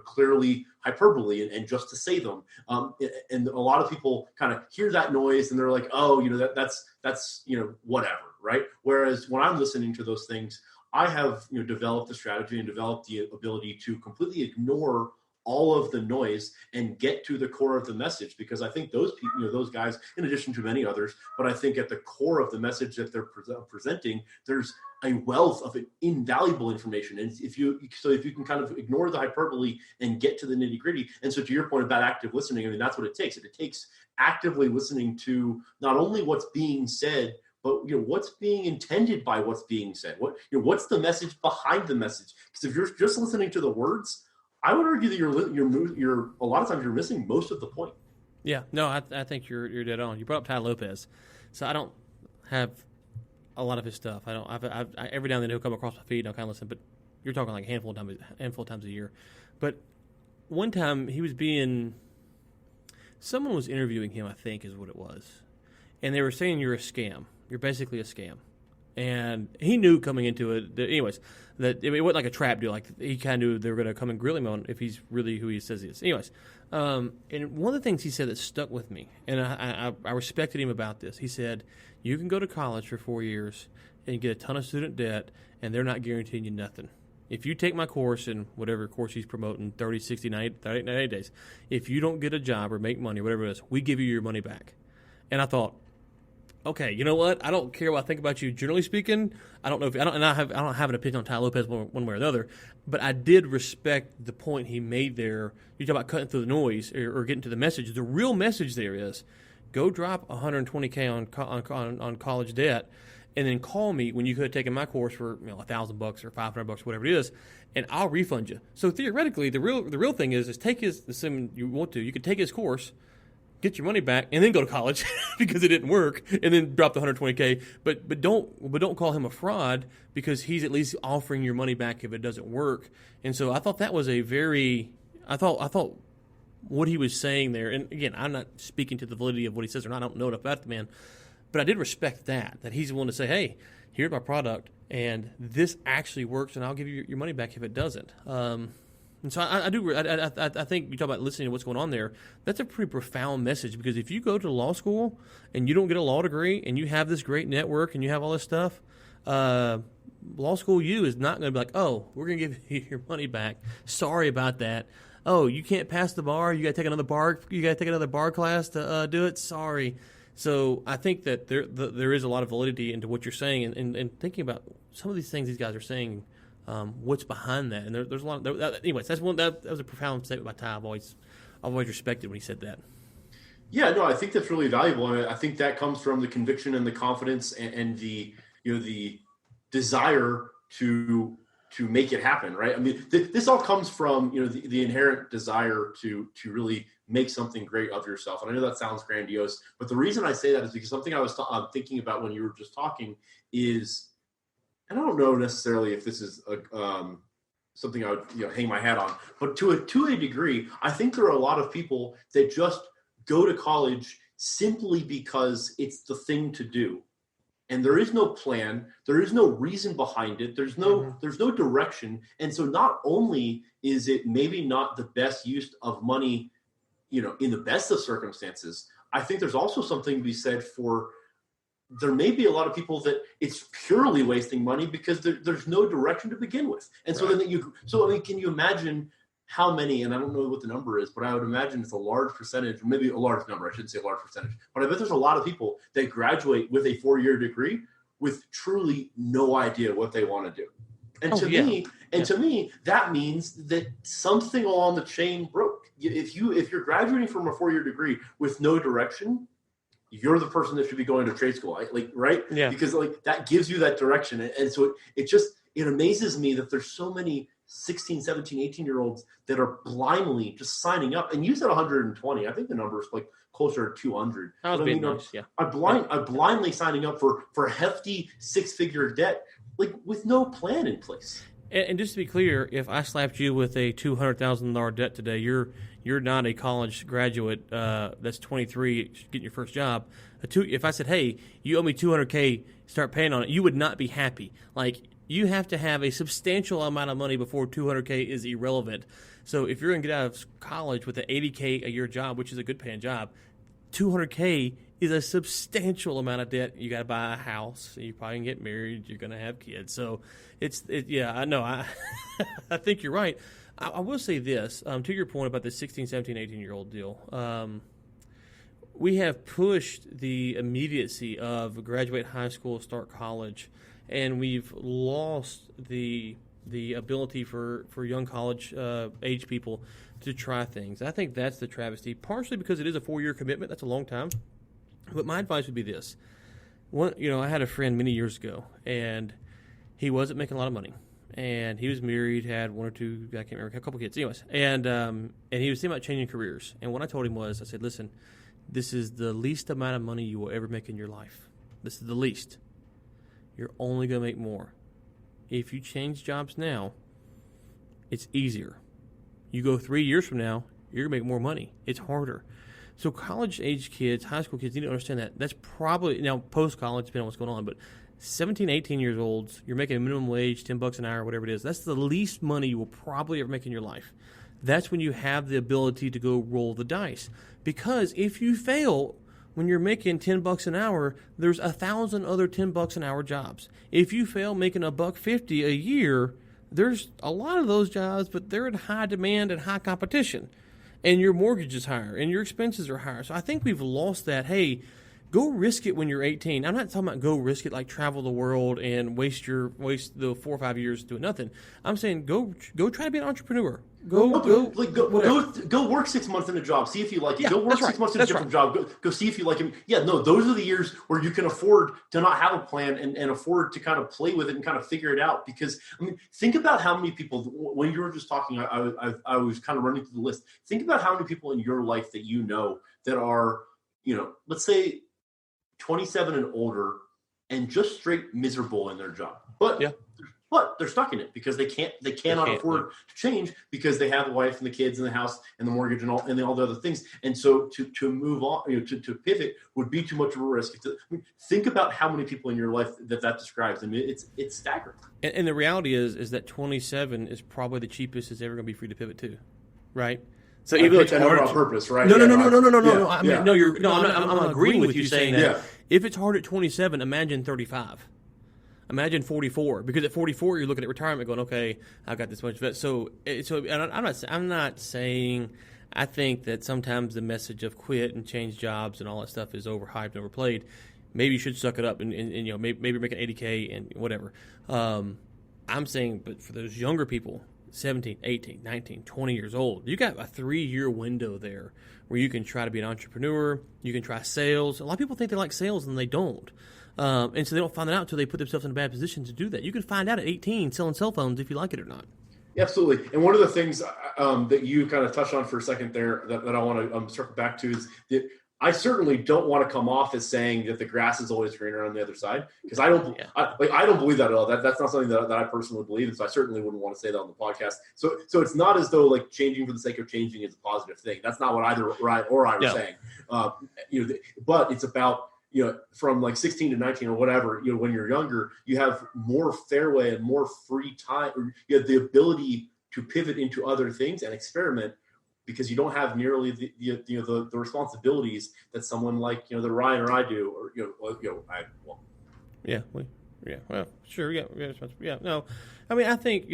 clearly hyperbole and just to say them. And a lot of people kind of hear that noise and they're like, oh, that's whatever, right? Whereas when I'm listening to those things, I have developed a strategy and developed the ability to completely ignore all of the noise and get to the core of the message, because I think those people, those guys, in addition to many others, but I think at the core of the message that they're presenting, there's a wealth of invaluable information. And if you can kind of ignore the hyperbole and get to the nitty gritty. And so to your point about active listening, I mean, that's what it takes. It takes actively listening to not only what's being said, but what's being intended by what's being said. What's the message behind the message? Because if you're just listening to the words, I would argue that you're a lot of times you're missing most of the point. Yeah, no, I think you're dead on. You brought up Ty Lopez, so I don't have a lot of his stuff. I don't. I every now and then he'll come across my feed and I'll kind of listen, but you're talking like a handful of times a year. But one time someone was interviewing him, I think is what it was, and they were saying you're a scam. You're basically a scam. And he knew coming into it, that it wasn't like a trap deal. Like he kind of knew they were going to come and grill him on if he's really who he says he is. Anyways, and one of the things he said that stuck with me, and I respected him about this. He said, you can go to college for 4 years and get a ton of student debt, and they're not guaranteeing you nothing. If you take my course and whatever course he's promoting, 30, 60, 90 days, if you don't get a job or make money or whatever it is, we give you your money back. And I thought, okay, you know what? I don't care what I think about you. Generally speaking, I don't have an opinion on Ty Lopez one way or the other, but I did respect the point he made there. You talk about cutting through the noise or getting to the message. The real message there is, go drop $120K on college debt, and then call me when you could have taken my course for $1,000 or $500, whatever it is, and I'll refund you. So theoretically, the real thing is take assuming you want to, you could take his course, get your money back, and then go to college because it didn't work, and then drop the $120K. But don't call him a fraud, because he's at least offering your money back if it doesn't work. And so I thought that was I thought what he was saying there. And again, I'm not speaking to the validity of what he says or not. I don't know enough about the man, but I did respect that he's willing to say, hey, here's my product, and this actually works, and I'll give you your money back if it doesn't. And so I think you talk about listening to what's going on there. That's a pretty profound message, because if you go to law school and you don't get a law degree and you have this great network and you have all this stuff, law school you is not going to be like, oh, we're going to give you your money back. Sorry about that. Oh, you can't pass the bar. You got to take another bar. You got to take another bar class to do it. Sorry. So I think that there is a lot of validity into what you're saying, and thinking about some of these things these guys are saying. What's behind that? And there's a lot. Anyways, that was a profound statement by Ty. I've always respected when he said that. Yeah, no, I think that's really valuable, and I think that comes from the conviction and the confidence and the desire to make it happen, right? I mean, this all comes from the inherent desire to really make something great of yourself. And I know that sounds grandiose, but the reason I say that is because something I was thinking about when you were just talking is, and I don't know necessarily if this is something I would hang my hat on, but to a degree, I think there are a lot of people that just go to college simply because it's the thing to do. And there is no plan, there is no reason behind it, there's no direction. And so not only is it maybe not the best use of money, in the best of circumstances, I think there's also something to be said for, there may be a lot of people that it's purely wasting money because there's no direction to begin with. And so then can you imagine how many, and I don't know what the number is, but I would imagine it's a large percentage, or maybe a large number, I shouldn't say a large percentage, but I bet there's a lot of people that graduate with a 4-year degree with truly no idea what they want to do. And to me, that means that something along the chain broke. If you're graduating from a 4-year degree with no direction, you're the person that should be going to trade school, right? Yeah. Because that gives you that direction. And so it amazes me that there's so many 16, 17, 18-year-olds that are blindly just signing up. And you said 120. I think the number is closer to 200. That would be nice, yeah. I'm blindly signing up for hefty 6-figure debt, with no plan in place. And just to be clear, if I slapped you with a $200,000 debt today, you're not a college graduate that's 23 getting your first job. If I said, hey, you owe me $200K, start paying on it, you would not be happy. You have to have a substantial amount of money before $200K is irrelevant. So if you're going to get out of college with an $80K a year job, which is a good paying job, $200K is a substantial amount of debt. You got to buy a house. You probably can get married. You're going to have kids. So I know. I think you're right. I will say this, to your point about the 16, 17, 18-year-old deal. We have pushed the immediacy of graduate high school, start college, and we've lost the ability for young college age people to try things. I think that's the travesty, partially because it is a 4-year commitment. That's a long time. But my advice would be this. I had a friend many years ago, and he wasn't making a lot of money. And he was married, had one or two, I can't remember, a couple kids. Anyways, and he was thinking about changing careers. And what I told him was, I said, listen, this is the least amount of money you will ever make in your life. This is the least. You're only going to make more. If you change jobs now, it's easier. You go 3 years from now, you're going to make more money. It's harder. So college-age kids, high school kids need to understand that. That's probably, now post-college, depending on what's going on, but 17, 18 years old, you're making a minimum wage, $10 an hour, whatever it is. That's the least money you will probably ever make in your life. That's when you have the ability to go roll the dice. Because if you fail when you're making $10 an hour, there's 1,000 other $10 an hour jobs. If you fail making $150 a year, there's a lot of those jobs, but they're in high demand and high competition. And your mortgage is higher, and your expenses are higher. So I think we've lost that, hey, go risk it when you're 18. I'm not talking about go risk it like travel the world and waste the 4 or 5 years doing nothing. I'm saying go try to be an entrepreneur. Go work 6 months in a job, see if you like it. Yeah, go work 6 months in a different job. Go see if you like it. Yeah, no, those are the years where you can afford to not have a plan and afford to kind of play with it and kind of figure it out. Because think about how many people, when you were just talking, I was kind of running through the list. Think about how many people in your life that you know that are, let's say 27 and older and just straight miserable in their job. But they're stuck in it because they cannot afford to change because they have a wife and the kids and the house and the mortgage and all the other things. And so to move on, to pivot would be too much of a risk. Think about how many people in your life that describes. It's staggering. And the reality is that 27 is probably the cheapest it's ever going to be for you to pivot to, right? So even though it's hard on purpose, right? No. Yeah. I'm agreeing with you saying that. If it's hard at 27, imagine 35. Imagine 44, because at 44 you're looking at retirement, going, okay, I've got this much vet. So and I'm not saying. I think that sometimes the message of quit and change jobs and all that stuff is overhyped and overplayed. Maybe you should suck it up and maybe make an 80K and whatever. I'm saying, but for those younger people, 17, 18, 19, 20 years old, you got a 3-year window there where you can try to be an entrepreneur, you can try sales. A lot of people think they like sales and they don't. And so they don't find it out until they put themselves in a bad position to do that. You can find out at 18 selling cell phones if you like it or not. Absolutely. And one of the things that you kind of touched on for a second there that I want to circle back to is that I certainly don't want to come off as saying that the grass is always greener on the other side, because I don't believe that at all. That's not something that I personally believe, and so I certainly wouldn't want to say that on the podcast. So it's not as though like changing for the sake of changing is a positive thing. That's not what either Ryan or I were saying. But it's about from like 16 to 19 or whatever. When you're younger, you have more fairway and more free time, or you have the ability to pivot into other things and experiment, because you don't have nearly the responsibilities that someone like the Ryan or I do, or No, I mean, I think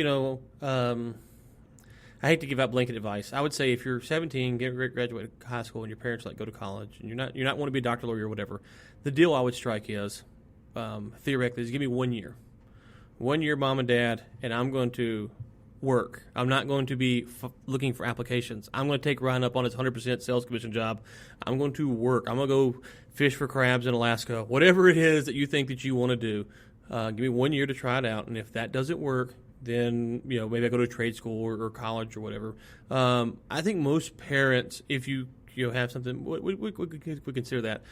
I hate to give out blanket advice. I would say if you're 17, graduate high school, and your parents go to college, and you're not want to be a doctor, lawyer, or whatever, the deal I would strike is theoretically is give me 1 year, mom and dad, and I'm going to work. I'm not going to be looking for applications. I'm going to take Ryan up on his 100% sales commission job. I'm going to work. I'm going to go fish for crabs in Alaska. Whatever it is that you think that you want to do, give me 1 year to try it out. And if that doesn't work, then maybe I go to trade school or college or whatever. I think most parents, if you have something, we consider that.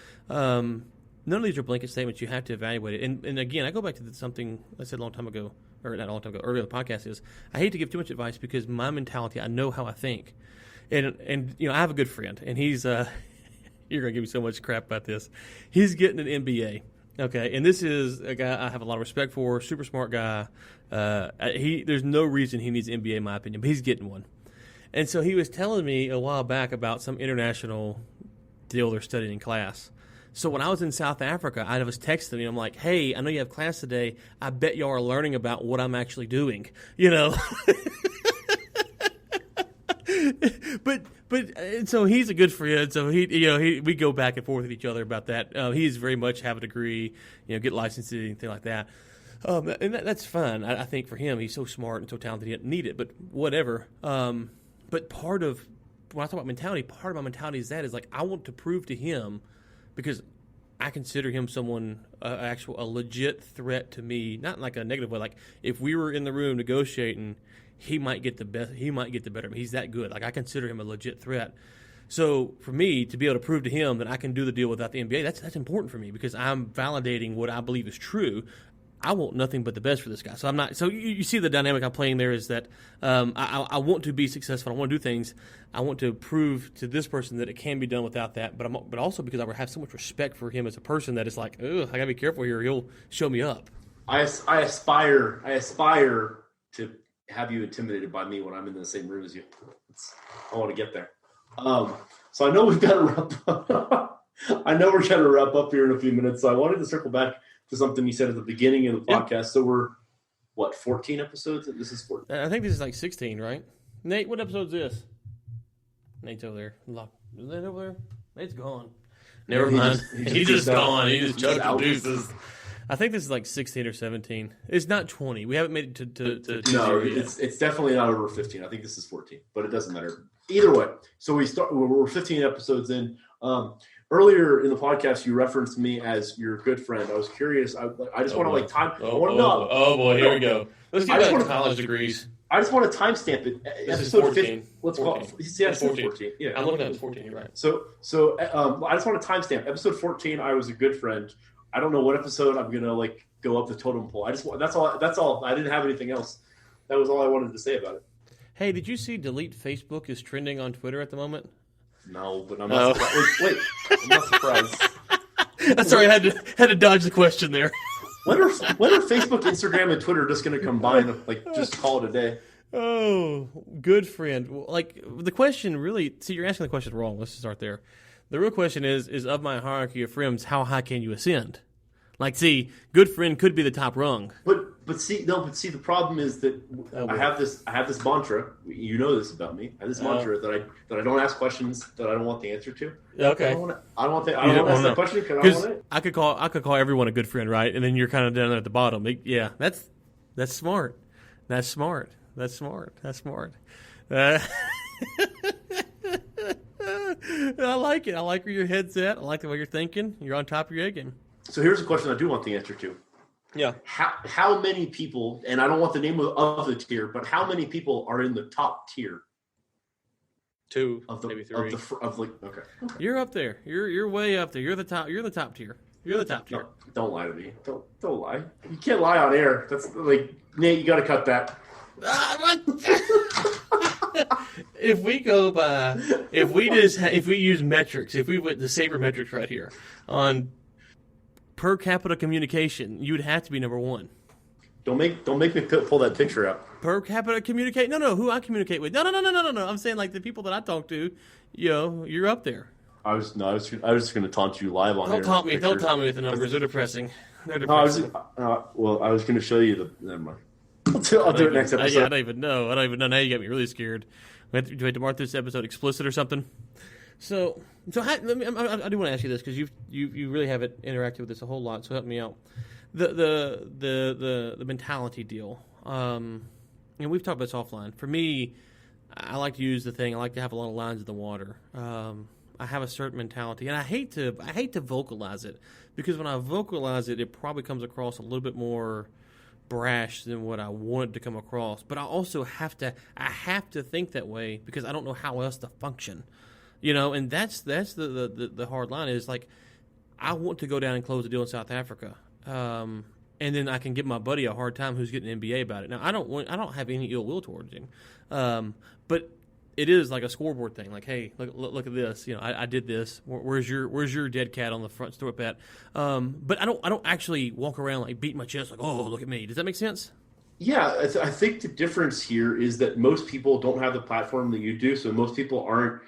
None of these are blanket statements. You have to evaluate it. And again, I go back to something I said a long time ago, or not a long time ago, earlier in the podcast, is I hate to give too much advice because my mentality, I know how I think. And I have a good friend, and he's you're going to give me so much crap about this. He's getting an MBA, okay? And this is a guy I have a lot of respect for, super smart guy. There's no reason he needs an MBA, in my opinion, but he's getting one. And so he was telling me a while back about some international deal they're studying in class. So when I was in South Africa, I was texting him. I'm like, hey, I know you have class today. I bet y'all are learning about what I'm actually doing, But so he's a good friend. So we go back and forth with each other about that. He's very much have a degree, get licensed, anything like that. And that's fine. I think for him, he's so smart and so talented, he doesn't need it. But whatever. But part of when I talk about mentality, part of my mentality is like I want to prove to him, because I consider him someone, a legit threat to me, not in like a negative way. Like if we were in the room negotiating, he might get the best. He might get the better of me. He's that good. Like I consider him a legit threat. So for me to be able to prove to him that I can do the deal without the MBA, that's important for me, because I'm validating what I believe is true. I want nothing but the best for this guy. So I'm not. So you see the dynamic I'm playing there is that I want to be successful. I want to do things. I want to prove to this person that it can be done without that. But also because I have so much respect for him as a person that it's like, ugh, I gotta be careful here. He'll show me up. I aspire to have you intimidated by me when I'm in the same room as you. I want to get there. So I know we've got to wrap up. I know we're trying to wrap up here in a few minutes. So I wanted to circle back to something you said at the beginning of the podcast. Yep. So we're, 14 episodes? This is 14. I think this is like 16, right? Nate, what episode is this? Nate's over there. Is Nate over there? Nate's gone. Never mind. He's just gone. He just chucked the deuces. I think this is like 16 or 17. It's not 20. We haven't made it to no, it's definitely not over 15. I think this is 14, but it doesn't matter. Either way. So we're 15 episodes in. Earlier in the podcast, you referenced me as your good friend. I was curious. I just want to time. Oh boy, here we go. Let's get back to college degrees. I just want to timestamp it. This is 14. Let's 14. Call it. Yeah, 14. Yeah, I'm looking at 14. You're right. So I just want to timestamp episode 14. I was a good friend. I don't know what episode I'm gonna go up the totem pole. That's all. I didn't have anything else. That was all I wanted to say about it. Hey, did you see delete Facebook is trending on Twitter at the moment? No, but I'm not surprised. Wait, I'm not surprised. That's sorry, I had to dodge the question there. When are Facebook, Instagram, and Twitter just going to combine? Just call it a day. Oh, good friend. The question really. See, you're asking the question wrong. Let's just start there. The real question is of my hierarchy of friends, how high can you ascend? Like, see, good friend could be the top rung. But see, the problem is that I have this mantra. You know this about me. I have this mantra that I don't ask questions that I don't want the answer to. Okay. I don't want to ask that question because I don't want it. I could call everyone a good friend, right? And then you're kind of down there at the bottom. Yeah, that's smart. That's smart. That's smart. That's smart. I like it. I like where your head's at. I like the way you're thinking. You're on top of your A game. So here's a question I do want the answer to. Yeah. How many people, and I don't want the name of the tier, but how many people are in the top tier? 2, of the, maybe 3. Okay. You're up there. You're way up there. You're the top tier. You're the top tier. No, don't lie to me. Don't lie. You can't lie on air. That's like, Nate, you got to cut that. If we go by, if we use metrics, if we went the saber metrics right here on per capita communication, you'd have to be number 1. Don't make me pull that picture up. Per capita communicate? No, who I communicate with? No. I'm saying like the people that I talk to. You're up there. I was just going to taunt you live on. Don't taunt me with the numbers. They're depressing. No, I was going to show you the. Never mind. I'll do it next episode. I don't even know. Now you got me really scared. Do we have to mark this episode explicit or something? So I do want to ask you this because you really haven't interacted with this a whole lot. So help me out. The mentality deal. And we've talked about this offline. For me, I like to use the thing. I like to have a lot of lines in the water. I have a certain mentality, and I hate to vocalize it because when I vocalize it, it probably comes across a little bit more brash than what I wanted to come across. But I also have to think that way because I don't know how else to function. And that's the hard line is like I want to go down and close a deal in South Africa. And then I can give my buddy a hard time who's getting an MBA about it. Now I don't have any ill will towards him, but it is like a scoreboard thing. Like, hey, look at this. I did this. Where's your dead cat on the front step at? But I don't actually walk around like beating my chest like, oh, look at me. Does that make sense? Yeah, I think the difference here is that most people don't have the platform that you do, so most people aren't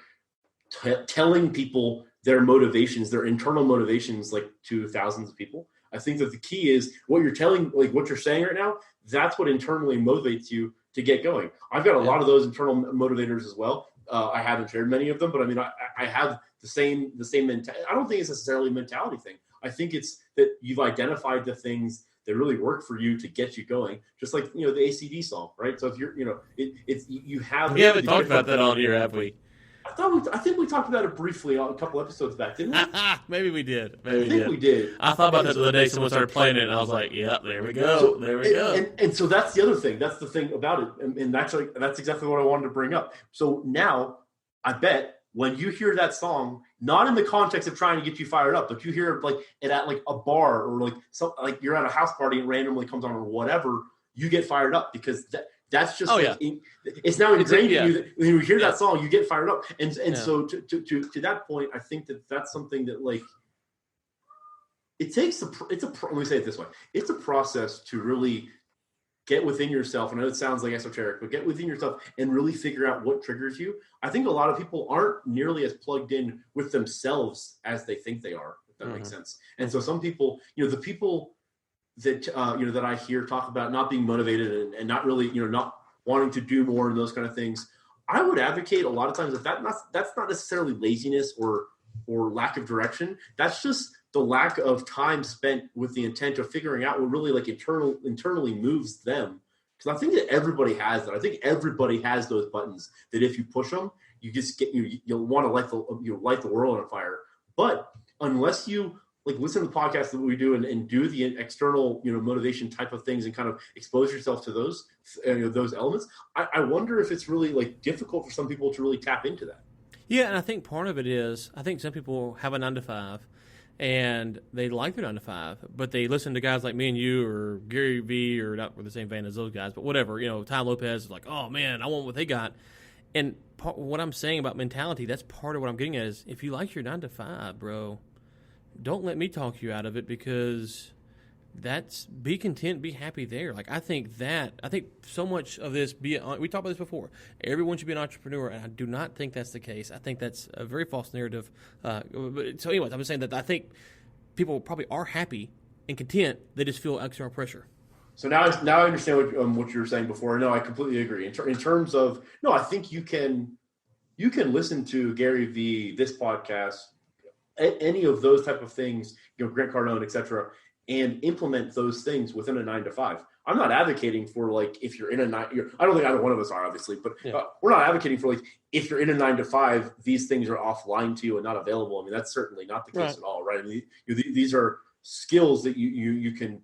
telling people their motivations, their internal motivations, like to thousands of people. I think that the key is what you're telling, like what you're saying right now. That's what internally motivates you to get going. I've got a lot of those internal motivators as well. I haven't shared many of them, but I mean, I have the same mentality. I don't think it's necessarily a mentality thing. I think it's that you've identified the things that really work for you to get you going. Just like, the ACD song, right? So if you're, you have. We haven't talked about that on here, have we? I think we talked about it briefly a couple episodes back, didn't we? Maybe we did. I think we did. I thought about that the other day. Someone started playing it, and I was like, "Yeah, there we go. There we go." And so that's the other thing. That's the thing about it. And actually, that's exactly what I wanted to bring up. So now, I bet when you hear that song, not in the context of trying to get you fired up, but you hear it at like a bar or like you're at a house party and randomly comes on or whatever, you get fired up because that's just it's now ingrained in you that when you hear that song, you get fired up. And so to that point, I think that's something that like it takes let me say it this way. It's a process to really get within yourself. I know it sounds like esoteric, but get within yourself and really figure out what triggers you. I think a lot of people aren't nearly as plugged in with themselves as they think they are, if that makes sense. And so some people, the people that that I hear talk about not being motivated and not really not wanting to do more and those kind of things, I would advocate a lot of times that's not necessarily laziness or lack of direction. That's just the lack of time spent with the intent of figuring out what really like internally moves them. Because I think that everybody has that. I think everybody has those buttons that if you push them, you just get you'll want to light the world on fire. But unless you like listen to the podcast that we do and do the external, motivation type of things and kind of expose yourself to those, those elements. I wonder if it's really like difficult for some people to really tap into that. Yeah. And I think part of it is, I think some people have a 9-to-5 and they like their 9-to-5, but they listen to guys like me and you or Gary Vee or not with the same vein as those guys, but whatever, Ty Lopez is like, oh man, I want what they got. And what I'm saying about mentality, that's part of what I'm getting at is if you like your 9-to-5, bro, don't let me talk you out of it because be content, be happy there. Like I think so much of this, we talked about this before. Everyone should be an entrepreneur, and I do not think that's the case. I think that's a very false narrative. So anyways, I'm just saying that I think people probably are happy and content. They just feel external pressure. So now I understand what you were saying before. No, I completely agree. In terms of, no, I think you can listen to Gary Vee, this podcast, any of those type of things, Grant Cardone, et cetera, and implement those things within a 9 to 5. I'm not advocating for like, if you're in a I don't think either one of us are, obviously, but we're not advocating for like, if you're in a 9 to 5, these things are offline to you and not available. I mean, that's certainly not the case at all, right? I mean, these are skills that you can,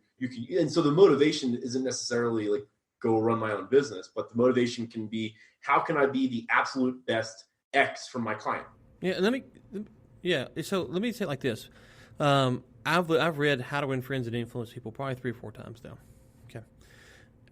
and so the motivation isn't necessarily like go run my own business, but the motivation can be, how can I be the absolute best X for my client? Yeah. So let me say it like this. I've read How to Win Friends and Influence People probably 3 or 4 times now. Okay.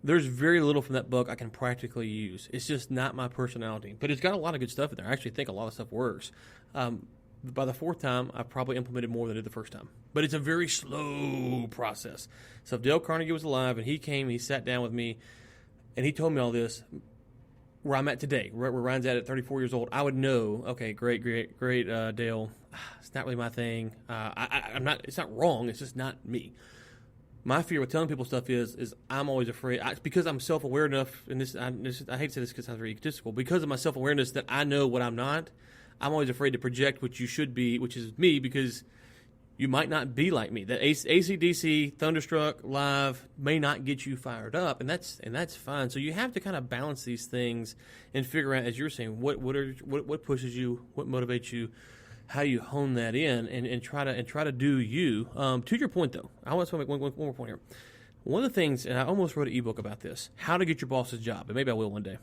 There's very little from that book I can practically use. It's just not my personality, but it's got a lot of good stuff in there. I actually think a lot of stuff works. By the 4th time, I've probably implemented more than I did the first time. But it's a very slow process. So if Dale Carnegie was alive and he sat down with me, and he told me all this, where I'm at today, where Ryan's at 34 years old, I would know, okay, great, Dale. It's not really my thing. I'm not. It's not wrong. It's just not me. My fear with telling people stuff is I'm always afraid, because I'm self-aware enough, and I hate to say this because it sounds very egotistical, because of my self-awareness that I know what I'm not, I'm always afraid to project what you should be, which is me, because you might not be like me. That AC/DC, Thunderstruck, Live may not get you fired up, and that's fine. So you have to kind of balance these things and figure out, as you're saying, what pushes you, what motivates you, how you hone that in, and try to do you. To your point, though, I want to make one more point here. One of the things, and I almost wrote an ebook about this, how to get your boss's job, and maybe I will one day.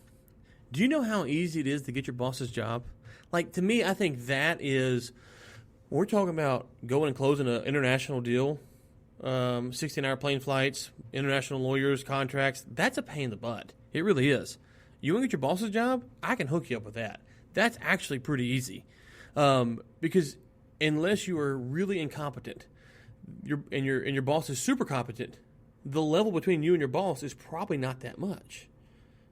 Do you know how easy it is to get your boss's job? Like, to me, I think that is, we're talking about going and closing an international deal, 16-hour plane flights, international lawyers, contracts. That's a pain in the butt. It really is. You want to get your boss's job? I can hook you up with that. That's actually pretty easy. Because unless you are really incompetent, your boss is super competent, the level between you and your boss is probably not that much.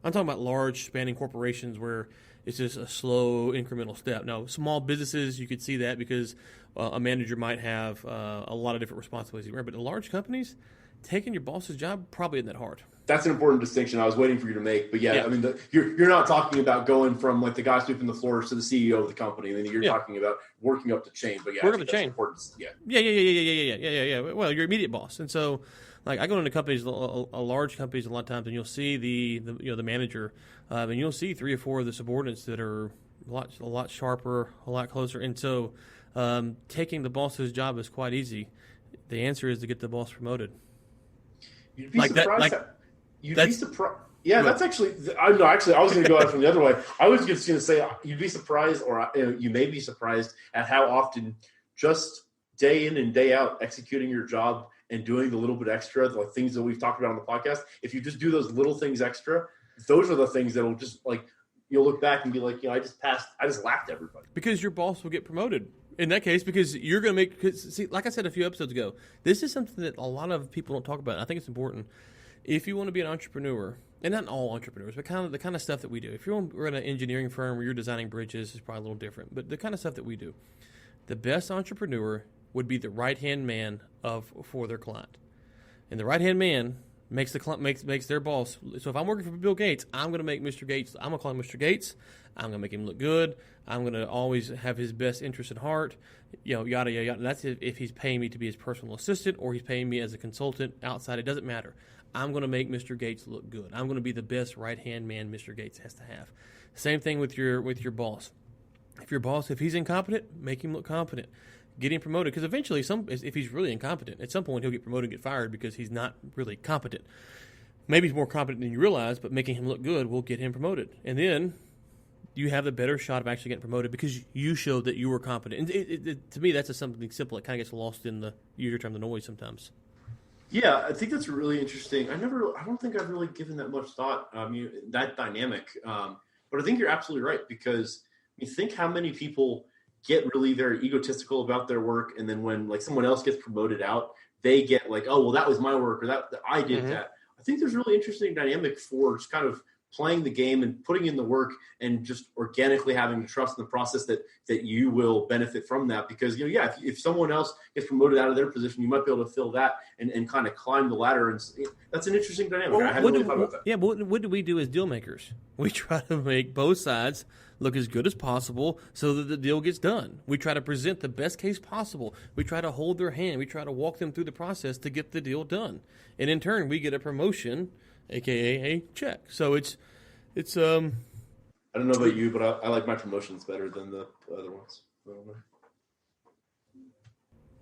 I'm talking about large spanning corporations where it's just a slow incremental step. Now, small businesses, you could see that because a manager might have a lot of different responsibilities. But in large companies, taking your boss's job probably isn't that hard. That's an important distinction I was waiting for you to make. But yeah. I mean, you're not talking about going from like the guy sweeping the floors to the CEO of the company. I mean, you're talking about working up the chain. But yeah, working up the chain. Important. Yeah. Yeah. Well, your immediate boss, and so like I go into companies, a large companies, a lot of times, and you'll see the manager, and you'll see 3 or 4 of the subordinates that are a lot sharper, a lot closer, and so taking the boss's job is quite easy. The answer is to get the boss promoted. You'd be surprised. You'd be surprised. Yeah, that's actually. I was going to go out from the other way. I was just going to say you'd be surprised, or you may be surprised at how often, just day in and day out, executing your job and doing the little bit extra, like things that we've talked about on the podcast. If you just do those little things extra, those are the things that'll just like you'll look back and be like, I just passed. I just laughed at everybody because your boss will get promoted. In that case, because you're going to make – see, like I said a few episodes ago, this is something that a lot of people don't talk about. I think it's important. If you want to be an entrepreneur, and not all entrepreneurs, but the kind of stuff that we do. If you're in an engineering firm where you're designing bridges, it's probably a little different. But the kind of stuff that we do, the best entrepreneur would be the right-hand man for their client. And the right-hand man makes their boss. So if I'm working for Bill Gates, I'm going to make Mr. Gates – I'm going to call him Mr. Gates. I'm going to make him look good. I'm going to always have his best interest at heart, yada, yada, yada. And that's if he's paying me to be his personal assistant or he's paying me as a consultant outside. It doesn't matter. I'm going to make Mr. Gates look good. I'm going to be the best right-hand man Mr. Gates has to have. Same thing with your boss. If he's incompetent, make him look competent. Get him promoted because eventually, if he's really incompetent, at some point he'll get promoted and get fired because he's not really competent. Maybe he's more competent than you realize, but making him look good will get him promoted. And then you have the better shot of actually getting promoted because you showed that you were competent. And to me, that's something simple. It kind of gets lost in the user term, the noise sometimes. Yeah, I think that's really interesting. I don't think I've really given that much thought. That dynamic, but I think you're absolutely right because you think how many people get really very egotistical about their work, and then when like someone else gets promoted out, they get like, oh well, that was my work or that I did that. I think there's really interesting dynamic for just kind of playing the game and putting in the work and just organically having the trust in the process that you will benefit from that. Because, if someone else gets promoted out of their position, you might be able to fill that and kind of climb the ladder. And that's an interesting dynamic. I hadn't really thought about that. Yeah, but what do we do as deal makers? We try to make both sides look as good as possible so that the deal gets done. We try to present the best case possible. We try to hold their hand. We try to walk them through the process to get the deal done. And in turn, we get a promotion, aka a check. So it's I don't know about you, but I like my promotions better than the other ones. I don't know.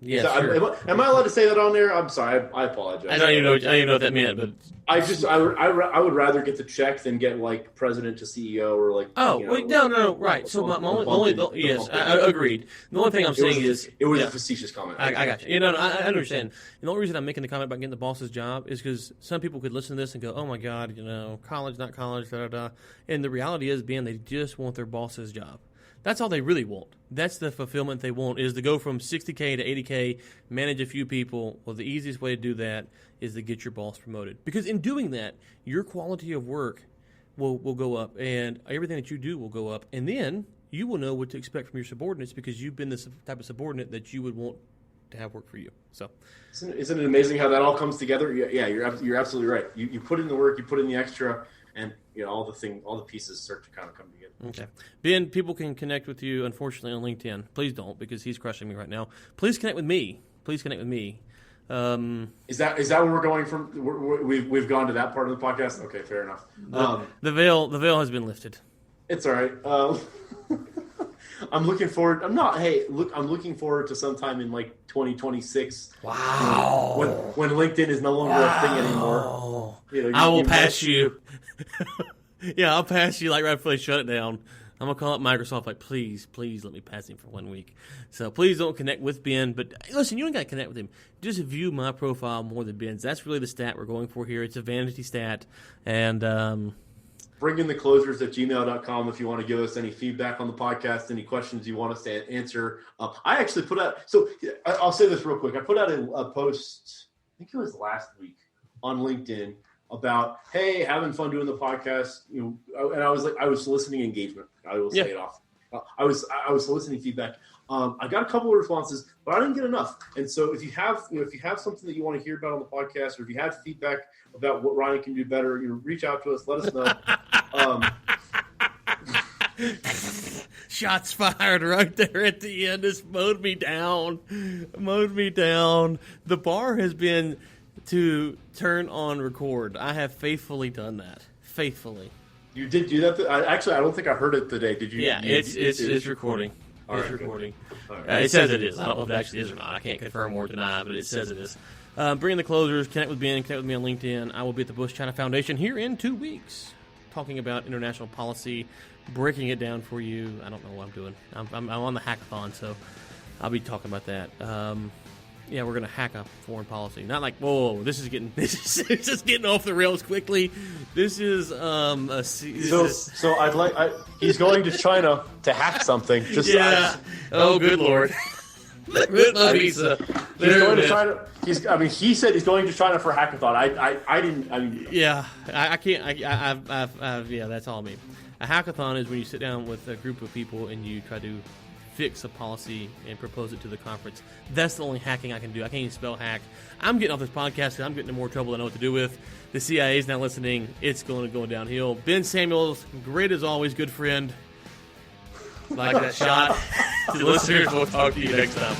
Yeah, sure. Am I allowed to say that on there? I'm sorry. I apologize. I don't even know what that meant, but I would rather get the check than get like president to CEO or like. No, right. So my only I agreed. The only thing I'm saying is it was a facetious comment. I got you. I understand. And the only reason I'm making the comment about getting the boss's job is because some people could listen to this and go, "Oh my God, college, not college, da da da." And the reality is, they just want their boss's job. That's all they really want. That's the fulfillment they want, is to go from 60K to 80K, manage a few people. Well, the easiest way to do that is to get your boss promoted. Because in doing that, your quality of work will go up, and everything that you do will go up. And then you will know what to expect from your subordinates because you've been the type of subordinate that you would want to have work for you. So, isn't it amazing how that all comes together? Yeah, you're absolutely right. You put in the work, you put in the extra, and all the pieces start to kind of come together. Okay, Ben, people can connect with you. Unfortunately, on LinkedIn. Please don't, because he's crushing me right now. Please connect with me. Is that where we're going from? We've gone to that part of the podcast. Okay, fair enough. The veil has been lifted. It's all right. I'm looking forward. I'm looking forward to sometime in like 2026. Wow. When LinkedIn is no longer a thing anymore. I will pass you. Yeah, I'll pass you like right before they shut it down. I'm going to call up Microsoft like, please let me pass him for 1 week. So please don't connect with Ben. But listen, you don't got to connect with him. Just view my profile more than Ben's. That's really the stat we're going for here. It's a vanity stat. And bringintheclosers@gmail.com if you want to give us any feedback on the podcast, any questions you want us to answer. I actually put out – so I'll say this real quick. I put out a post, I think it was last week, on LinkedIn about, hey, having fun doing the podcast, and I was soliciting engagement. I will say it off. I was soliciting feedback. I got a couple of responses, but I didn't get enough. And so if you have something that you want to hear about on the podcast, or if you have feedback about what Ryan can do better, reach out to us. Let us know. Shots fired right there at the end. This mowed me down. The bar has been to turn on record. I have faithfully done that. Faithfully. You did do that? I don't think I heard it today. Did you? Yeah, it's recording. It's recording. Right. It says it is. I don't know if it actually is or not. I can't confirm or deny, but it says it is. Bringing the closers. Connect with Ben. Connect with me on LinkedIn. I will be at the Bush China Foundation here in 2 weeks, talking about international policy, breaking it down for you. I don't know what I'm doing. I'm on the hackathon, so I'll be talking about that. Yeah, we're gonna hack a foreign policy. Not like, whoa, this is getting off the rails quickly. This is so he's going to China to hack something. Just good Lord. Visa. He's going to China. He said he's going to China for a hackathon. I didn't. Yeah, I can't. Yeah, that's all I mean. A hackathon is when you sit down with a group of people and you try to fix a policy and propose it to the conference. That's the only hacking I can do. I can't even spell hack. I'm getting off this podcast because I'm getting in more trouble than I know what to do with. The CIA is now listening. It's going downhill. Ben Samuels, great as always, good friend. Like that shot. To the listeners, we'll talk to you next time.